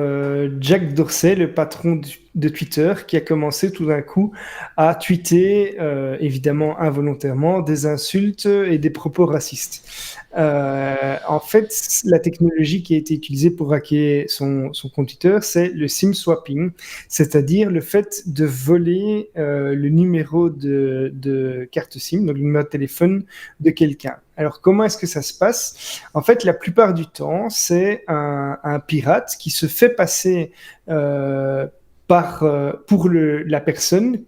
Jack Dorsey, le patron de Twitter, qui a commencé tout d'un coup à tweeter, évidemment involontairement, des insultes et des propos racistes. En fait, la technologie qui a été utilisée pour hacker son compte Twitter, c'est le SIM swapping, c'est-à-dire le fait de voler le numéro de carte SIM, donc le numéro de téléphone de quelqu'un. Alors, comment est-ce que ça se passe ? En fait, la plupart du temps, c'est un pirate qui se fait passer pour la personne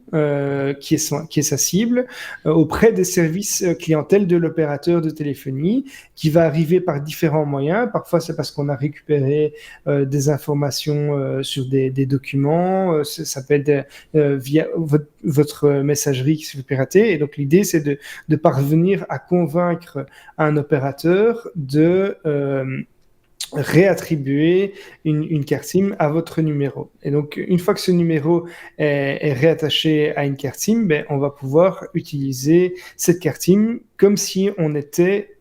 qui est sa cible auprès des services clientèle de l'opérateur de téléphonie, qui va arriver par différents moyens. Parfois, c'est parce qu'on a récupéré des informations sur des documents. Ça peut être via votre messagerie qui se fait pirater. Et donc, l'idée, c'est de parvenir à convaincre un opérateur de réattribuer une carte SIM à votre numéro. Et donc, une fois que ce numéro est réattaché à une carte SIM, on va pouvoir utiliser cette carte SIM comme si on était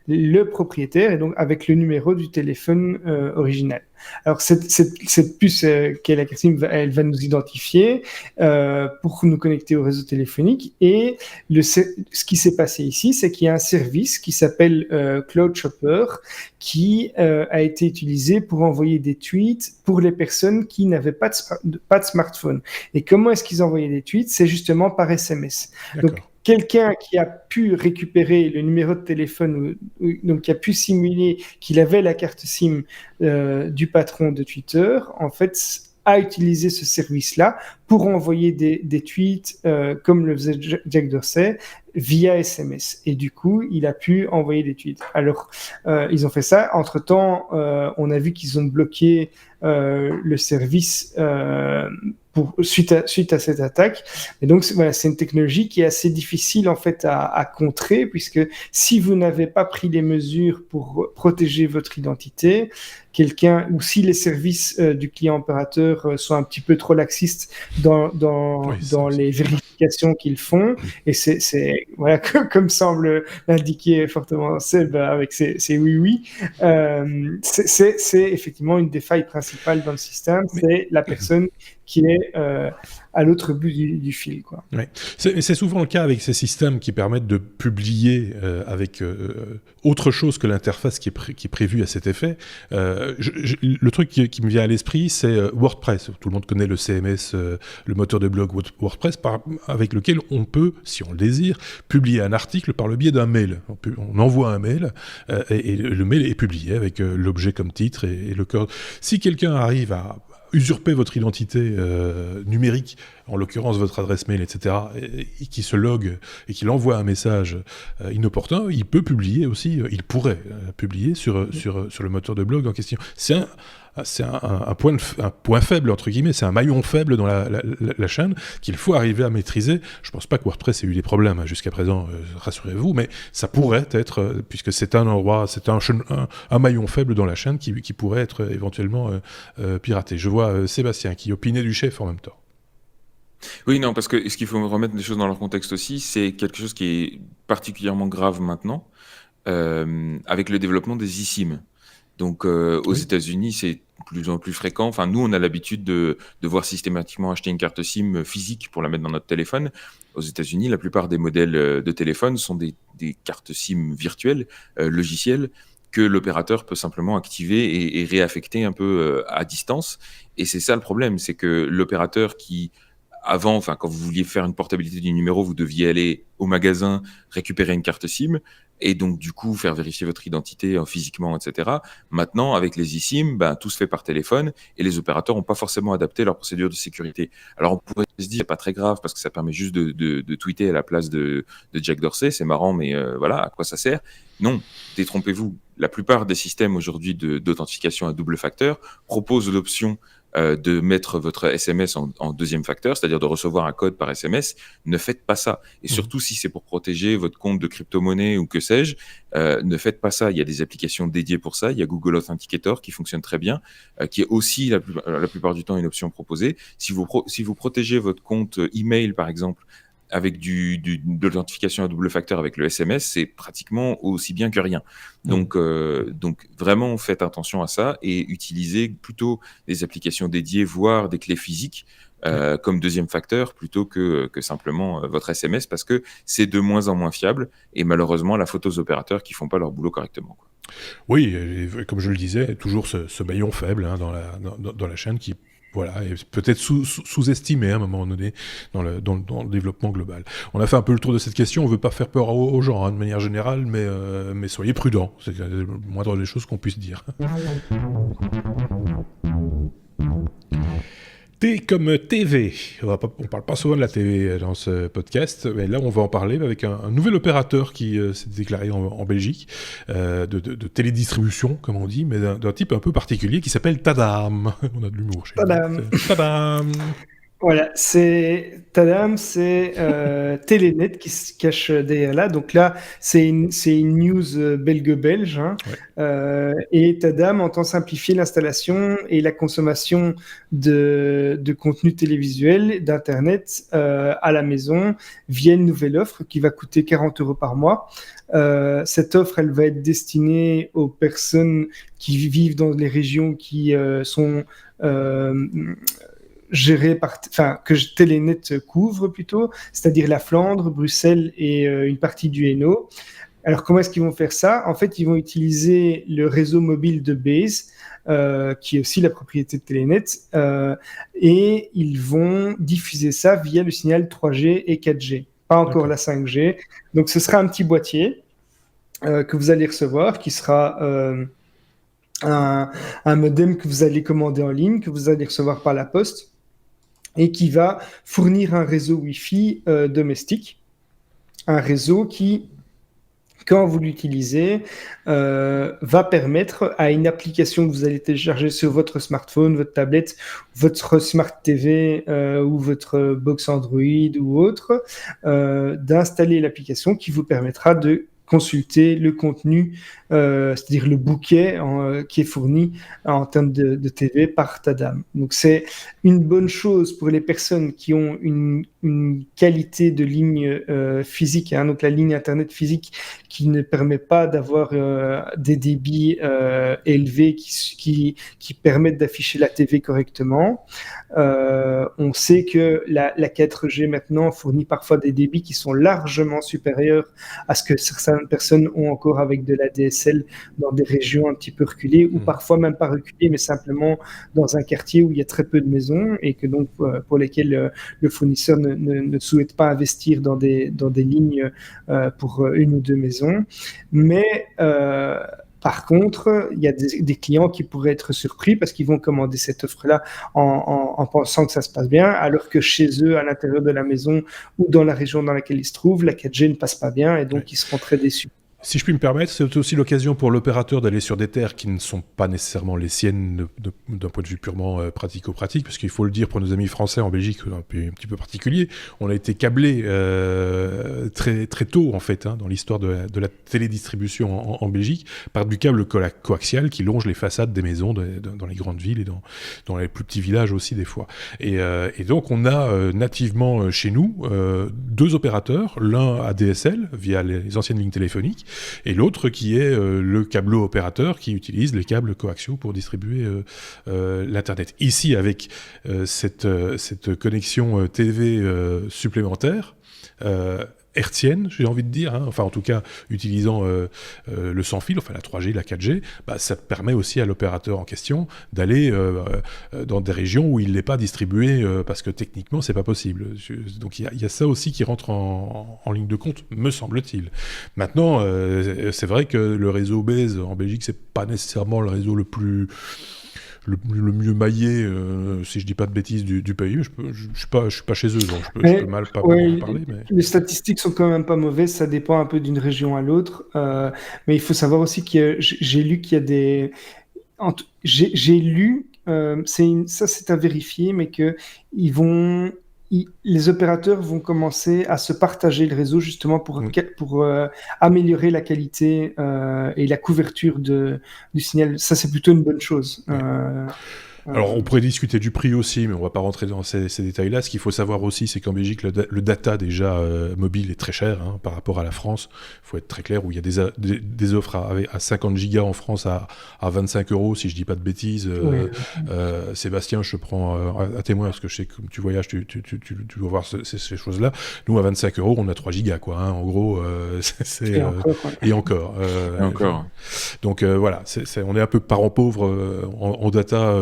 le propriétaire, et donc avec le numéro du téléphone original. Alors cette puce qu'est la carte SIM, elle va nous identifier pour nous connecter au réseau téléphonique, et ce qui s'est passé ici, c'est qu'il y a un service qui s'appelle Cloud Shopper qui a été utilisé pour envoyer des tweets pour les personnes qui n'avaient pas de smartphone. Et comment est-ce qu'ils envoyaient des tweets? C'est justement par SMS. D'accord. Donc, quelqu'un qui a pu récupérer le numéro de téléphone, donc qui a pu simuler qu'il avait la carte SIM du patron de Twitter, en fait, a utilisé ce service-là pour envoyer des tweets comme le faisait Jack Dorsey via SMS. Et du coup, il a pu envoyer des tweets. Alors, ils ont fait ça. Entre-temps, on a vu qu'ils ont bloqué le service suite à cette attaque. Et donc, voilà, c'est une technologie qui est assez difficile en fait à contrer, puisque si vous n'avez pas pris les mesures pour protéger votre identité, ou si les services du client opérateur sont un petit peu trop laxistes dans les vérifications qu'ils font, et c'est voilà, comme semble l'indiquer fortement Seb avec ses oui, c'est effectivement une des failles principales dans le système, c'est la personne qui est à l'autre bout du fil, quoi. Ouais. C'est souvent le cas avec ces systèmes qui permettent de publier avec autre chose que l'interface qui est prévue à cet effet. Le truc qui me vient à l'esprit, c'est WordPress. Tout le monde connaît le CMS, le moteur de blog WordPress, avec lequel on peut, si on le désire, publier un article par le biais d'un mail. On envoie un mail et le mail est publié avec l'objet comme titre et le cœur. Si quelqu'un arrive à usurper votre identité numérique, en l'occurrence votre adresse mail, etc., et qui se logue et qui envoie un message inopportun, il peut publier aussi, il pourrait publier sur le moteur de blog en question. C'est un point faible, entre guillemets, c'est un maillon faible dans la chaîne qu'il faut arriver à maîtriser. Je ne pense pas que WordPress ait eu des problèmes jusqu'à présent, rassurez-vous, mais ça pourrait être, puisque c'est un endroit, c'est un maillon faible dans la chaîne qui pourrait être éventuellement piraté. Je vois Sébastien qui opinait du chef en même temps. Oui, non, parce que ce qu'il faut remettre les choses dans leur contexte aussi, c'est quelque chose qui est particulièrement grave maintenant, avec le développement des eSIM. Donc, aux États-Unis, c'est de plus en plus fréquent. Enfin, nous, on a l'habitude de devoir systématiquement acheter une carte SIM physique pour la mettre dans notre téléphone. Aux États-Unis, la plupart des modèles de téléphone sont des cartes SIM virtuelles, logicielles, que l'opérateur peut simplement activer et réaffecter un peu à distance. Et c'est ça le problème, c'est que l'opérateur qui... Avant, quand vous vouliez faire une portabilité du numéro, vous deviez aller au magasin, récupérer une carte SIM et donc du coup faire vérifier votre identité physiquement, etc. Maintenant, avec les eSIM, tout se fait par téléphone et les opérateurs n'ont pas forcément adapté leur procédure de sécurité. Alors on pourrait se dire, c'est pas très grave parce que ça permet juste de tweeter à la place de Jack Dorsey, c'est marrant, mais voilà, à quoi ça sert? Non, détrompez-vous. La plupart des systèmes aujourd'hui d'authentification à double facteur proposent l'option de mettre votre SMS en deuxième facteur, c'est-à-dire de recevoir un code par SMS. Ne faites pas ça. Et surtout, si c'est pour protéger votre compte de crypto-monnaie ou que sais-je, ne faites pas ça. Il y a des applications dédiées pour ça. Il y a Google Authenticator qui fonctionne très bien, qui est aussi la plupart du temps une option proposée. Si vous protégez votre compte email, par exemple, avec de l'authentification à double facteur avec le SMS, c'est pratiquement aussi bien que rien. Donc vraiment, faites attention à ça et utilisez plutôt des applications dédiées, voire des clés physiques comme deuxième facteur plutôt que simplement votre SMS, parce que c'est de moins en moins fiable et malheureusement, la faute aux opérateurs qui font pas leur boulot correctement, quoi. Oui, et comme je le disais, toujours ce maillon faible dans la chaîne qui... Voilà, et peut-être sous-estimé à un moment donné dans le développement global. On a fait un peu le tour de cette question, on ne veut pas faire peur aux gens de manière générale, mais soyez prudents, c'est la moindre des choses qu'on puisse dire. T comme TV. On parle pas souvent de la TV dans ce podcast, mais là on va en parler avec un nouvel opérateur qui s'est déclaré en Belgique, de télédistribution comme on dit, mais d'un type un peu particulier qui s'appelle Tadam. On a de l'humour chez nous. Tadam. Voilà, c'est Tadam, c'est Telenet qui se cache derrière là. Donc là, c'est une news belgo-belge. Hein. Et Tadam entend simplifier l'installation et la consommation de contenu télévisuel, d'Internet à la maison via une nouvelle offre qui va coûter 40 € par mois. Cette offre, elle va être destinée aux personnes qui vivent dans les régions qui sont que Telenet couvre plutôt, c'est-à-dire la Flandre, Bruxelles et une partie du Hainaut. Alors, comment est-ce qu'ils vont faire ça? En fait, ils vont utiliser le réseau mobile de Base, qui est aussi la propriété de Telenet, et ils vont diffuser ça via le signal 3G et 4G, pas encore la 5G. Donc, ce sera un petit boîtier que vous allez recevoir, qui sera un modem que vous allez commander en ligne, que vous allez recevoir par la poste, et qui va fournir un réseau Wi-Fi domestique, un réseau qui, quand vous l'utilisez, va permettre à une application que vous allez télécharger sur votre smartphone, votre tablette, votre Smart TV ou votre box Android ou autre, d'installer l'application qui vous permettra de consulter le contenu, c'est-à-dire le bouquet qui est fourni en termes de TV par Tadam. Donc c'est une bonne chose pour les personnes qui ont une qualité de ligne physique, hein, donc la ligne Internet physique qui ne permet pas d'avoir des débits élevés qui permettent d'afficher la TV correctement. On sait que la 4G maintenant fournit parfois des débits qui sont largement supérieurs à ce que certaines personnes ont encore avec de la DSL dans des régions un petit peu reculées, ou parfois même pas reculées, mais simplement dans un quartier où il y a très peu de maisons et que donc pour lesquelles le fournisseur ne souhaite pas investir dans des lignes pour une ou deux maisons. Mais par contre, il y a des clients qui pourraient être surpris parce qu'ils vont commander cette offre-là en pensant que ça se passe bien, alors que chez eux, à l'intérieur de la maison ou dans la région dans laquelle ils se trouvent, la 4G ne passe pas bien et donc ils seront très déçus. Si je puis me permettre, c'est aussi l'occasion pour l'opérateur d'aller sur des terres qui ne sont pas nécessairement les siennes d'un point de vue purement pratico-pratique, parce qu'il faut le dire pour nos amis français en Belgique, un petit peu particulier, on a été câblés très, très tôt en fait, hein, dans l'histoire de la télédistribution en Belgique, par du câble coaxial qui longe les façades des maisons dans les grandes villes et dans les plus petits villages aussi des fois. Et donc on a nativement chez nous deux opérateurs, l'un ADSL via les anciennes lignes téléphoniques, et l'autre qui est le câbleau opérateur qui utilise les câbles coaxiaux pour distribuer l'Internet. Ici, avec cette connexion TV supplémentaire, hertzienne, j'ai envie de dire, hein, enfin en tout cas utilisant le sans-fil, enfin la 3G, la 4G, bah, ça permet aussi à l'opérateur en question d'aller dans des régions où il n'est pas distribué parce que techniquement c'est pas possible. Donc il y a ça aussi qui rentre en ligne de compte, me semble-t-il. Maintenant, c'est vrai que le réseau Base en Belgique, c'est pas nécessairement le réseau le mieux maillé, si je dis pas de bêtises, du pays. Je suis pas chez eux, donc je peux mal pas en parler. Mais... Les statistiques sont quand même pas mauvaises, ça dépend un peu d'une région à l'autre. Mais il faut savoir aussi j'ai lu qu'il y a des... J'ai lu, ça c'est à vérifier, mais que les opérateurs vont commencer à se partager le réseau justement pour améliorer la qualité et la couverture du signal. Ça, c'est plutôt une bonne chose. Alors, on pourrait discuter du prix aussi, mais on ne va pas rentrer dans ces détails-là. Ce qu'il faut savoir aussi, c'est qu'en Belgique, le data déjà mobile est très cher par rapport à la France. Il faut être très clair, où il y a des offres à 50 gigas en France à 25 €, si je ne dis pas de bêtises. Sébastien, je te prends à témoin, parce que je sais que comme tu voyages, tu dois voir ces choses-là. Nous, à 25 €, on a 3 gigas, quoi. Hein. En gros, et encore. Donc voilà, on est un peu parents pauvres en data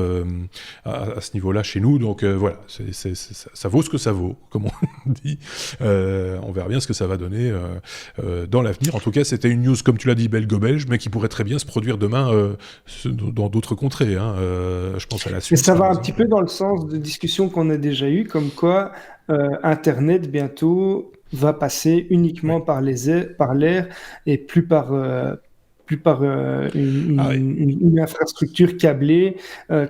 à ce niveau-là chez nous, donc voilà, ça vaut ce que ça vaut, comme on dit. On verra bien ce que ça va donner dans l'avenir. En tout cas, c'était une news, comme tu l'as dit, belgo-belge, mais qui pourrait très bien se produire demain dans d'autres contrées. Hein. Je pense à la Suisse. Et ça va un petit peu dans le sens de discussions qu'on a déjà eues, comme quoi Internet bientôt va passer uniquement par l'air et plus par plus par une infrastructure câblée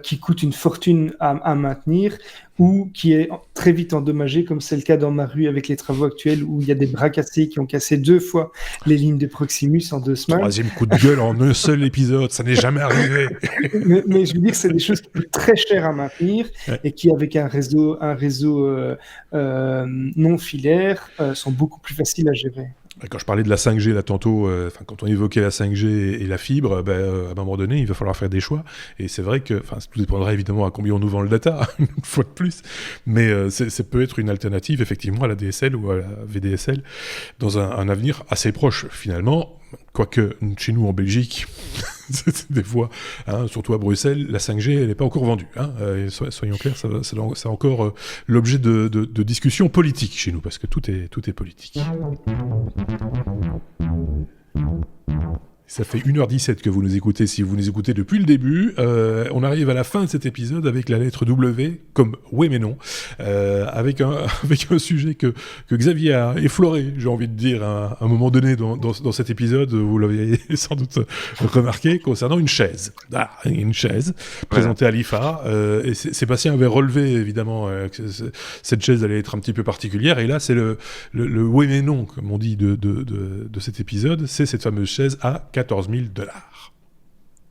qui coûte une fortune à maintenir ou qui est très vite endommagée, comme c'est le cas dans ma rue avec les travaux actuels où il y a des bras cassés qui ont cassé 2 fois les lignes de Proximus en 2 semaines. 3e coup de gueule en un seul épisode, ça n'est jamais arrivé. mais je veux dire, c'est des choses qui coûtent très cher à maintenir et qui, avec un réseau non filaire, sont beaucoup plus faciles à gérer. Quand je parlais de la 5G là tantôt, quand on évoquait la 5G et la fibre, à un moment donné, il va falloir faire des choix. Et c'est vrai que, tout dépendra évidemment à combien on nous vend le data, une fois de plus. Mais ça peut être une alternative effectivement à la DSL ou à la VDSL dans un avenir assez proche finalement. Quoique chez nous en Belgique, des fois, surtout à Bruxelles, la 5G elle n'est pas encore vendue. Soyons clairs, c'est encore l'objet de discussions politiques chez nous, parce que tout est politique. Ça fait 1h17 que vous nous écoutez, si vous nous écoutez depuis le début. On arrive à la fin de cet épisode avec la lettre W, comme oui mais non, avec un sujet que Xavier a effleuré, j'ai envie de dire, à un moment donné dans cet épisode, vous l'avez sans doute remarqué, concernant une chaise. Une chaise présentée à l'IFA. Et Sébastien avait relevé, évidemment, que cette chaise allait être un petit peu particulière. Et là, c'est le oui mais non, comme on dit, de cet épisode. C'est cette fameuse chaise à $14 000.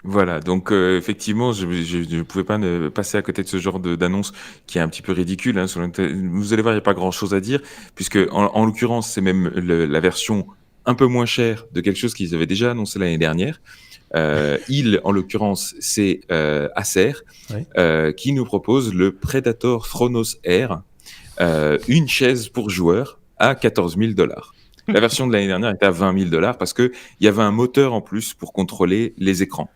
Voilà, donc effectivement, je ne pouvais pas passer à côté de ce genre d'annonce qui est un petit peu ridicule. Vous allez voir, il n'y a pas grand-chose à dire, puisque en l'occurrence, c'est même la version un peu moins chère de quelque chose qu'ils avaient déjà annoncé l'année dernière. En l'occurrence, c'est Acer, qui nous propose le Predator Thronos Air, une chaise pour joueurs à $14 000. La version de l'année dernière était à $20 000 parce qu'il y avait un moteur en plus pour contrôler les écrans.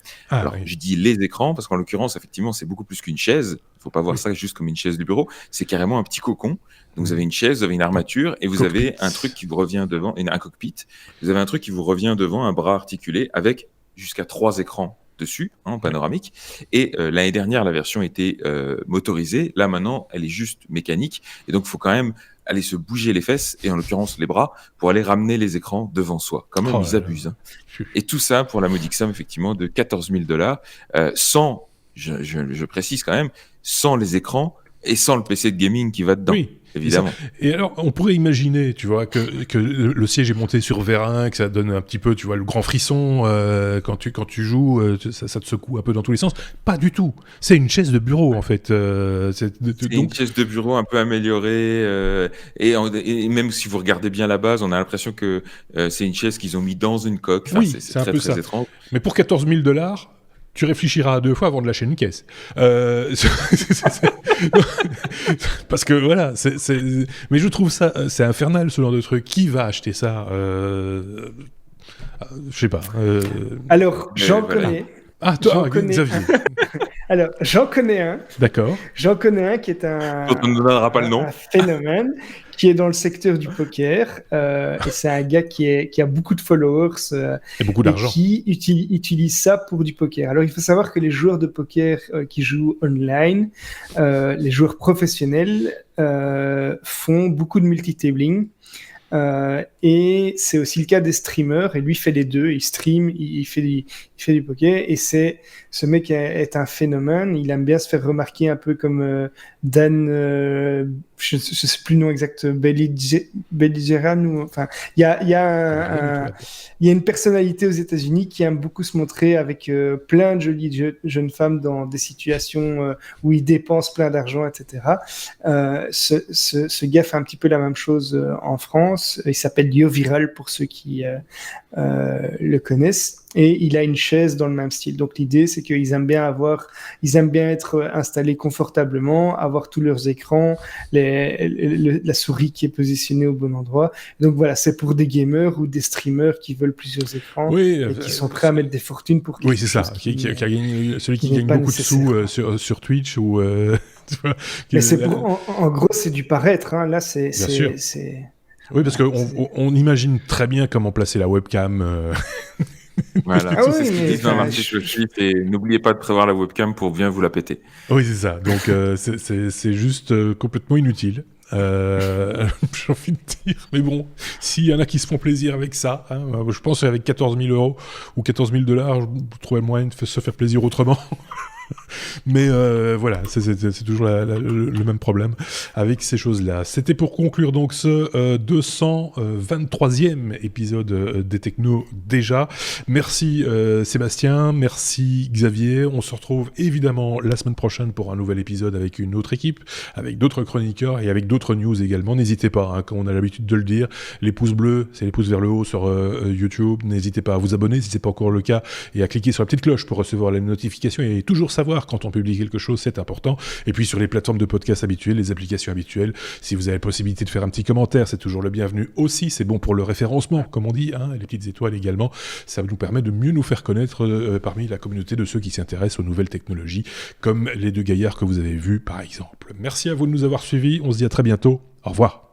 Je dis les écrans parce qu'en l'occurrence, effectivement, c'est beaucoup plus qu'une chaise. Il ne faut pas voir ça juste comme une chaise du bureau. C'est carrément un petit cocon. Donc, vous avez une chaise, vous avez une armature et vous avez un truc qui vous revient devant, un cockpit. Vous avez un truc qui vous revient devant, un bras articulé avec jusqu'à 3 écrans dessus, en panoramique. Et l'année dernière, la version était motorisée. Là, maintenant, elle est juste mécanique. Et donc, il faut quand même aller se bouger les fesses, et en l'occurrence les bras, pour aller ramener les écrans devant soi. Quand même, ils abusent. Et tout ça pour la modique somme, effectivement, de $14 000, sans, je précise quand même, sans les écrans et sans le PC de gaming qui va dedans. Oui. Évidemment. Et alors, on pourrait imaginer, tu vois, que le siège est monté sur vérin, que ça donne un petit peu, tu vois, le grand frisson quand tu joues, ça te secoue un peu dans tous les sens. Pas du tout. C'est une chaise de bureau, en fait. C'est une chaise de bureau un peu améliorée. Et même si vous regardez bien la base, on a l'impression que c'est une chaise qu'ils ont mis dans une coque. Enfin, c'est un peu très étrange. Mais pour $14 000, tu réfléchiras à 2 fois avant de lâcher une caisse. Parce que voilà, mais je trouve ça, c'est infernal ce genre de truc. Qui va acheter ça Je sais pas. Alors, j'en connais. Ah, toi, Xavier. Alors, j'en connais un. D'accord. J'en connais un qui est on ne donnera pas le nom. Un phénomène qui est dans le secteur du poker. Et c'est un gars qui a beaucoup de followers. Et beaucoup d'argent. Qui utilise ça pour du poker. Alors, il faut savoir que les joueurs de poker qui jouent online, les joueurs professionnels, font beaucoup de multitabling. Et c'est aussi le cas des streamers, et lui fait les deux, il stream, il fait du poker, et ce mec est un phénomène. Il aime bien se faire remarquer, un peu comme Dan, je ne sais plus le nom exact, Belligeran, ou enfin, il y a une personnalité aux États-Unis qui aime beaucoup se montrer avec plein de jolies jeunes femmes dans des situations où il dépense plein d'argent, etc. Ce gars fait un petit peu la même chose en France. Il s'appelle YoViral pour ceux qui le connaissent. Et il a une chaise dans le même style. Donc l'idée, c'est qu'ils aiment bien être installés confortablement, avoir tous leurs écrans, la souris qui est positionnée au bon endroit. Donc voilà, c'est pour des gamers ou des streamers qui veulent plusieurs écrans et qui sont prêts à mettre des fortunes pour quelque chose. Oui, c'est ça. Celui qui gagne beaucoup de sous sur Twitch ou. Mais en gros, c'est du paraître. Hein. Là, c'est. Oui, parce qu'on imagine très bien comment placer la webcam. Voilà, c'est ce qu'ils disent dans l'article suite, et n'oubliez pas de prévoir la webcam pour bien vous la péter. Oui, c'est ça. Donc c'est juste complètement inutile. J'ai envie de dire. Mais bon, s'il y en a qui se font plaisir avec ça, hein, je pense qu'avec 14 000 € ou 14 000 $, je trouvais le moyen de se faire plaisir autrement. Mais voilà, c'est toujours le même problème avec ces choses-là. C'était pour conclure donc ce 223e épisode des Technos déjà. Merci Sébastien, merci Xavier. On se retrouve évidemment la semaine prochaine pour un nouvel épisode avec une autre équipe, avec d'autres chroniqueurs et avec d'autres news également. N'hésitez pas, hein, comme on a l'habitude de le dire, les pouces bleus, c'est les pouces vers le haut sur YouTube. N'hésitez pas à vous abonner si c'est pas encore le cas et à cliquer sur la petite cloche pour recevoir les notifications et toujours savoir quand on publie quelque chose, c'est important. Et puis sur les plateformes de podcast habituelles, les applications habituelles, si vous avez la possibilité de faire un petit commentaire, c'est toujours le bienvenu aussi. C'est bon pour le référencement, comme on dit, hein, les petites étoiles également. Ça nous permet de mieux nous faire connaître parmi la communauté de ceux qui s'intéressent aux nouvelles technologies, comme les deux gaillards que vous avez vus par exemple. Merci à vous de nous avoir suivis. On se dit à très bientôt. Au revoir.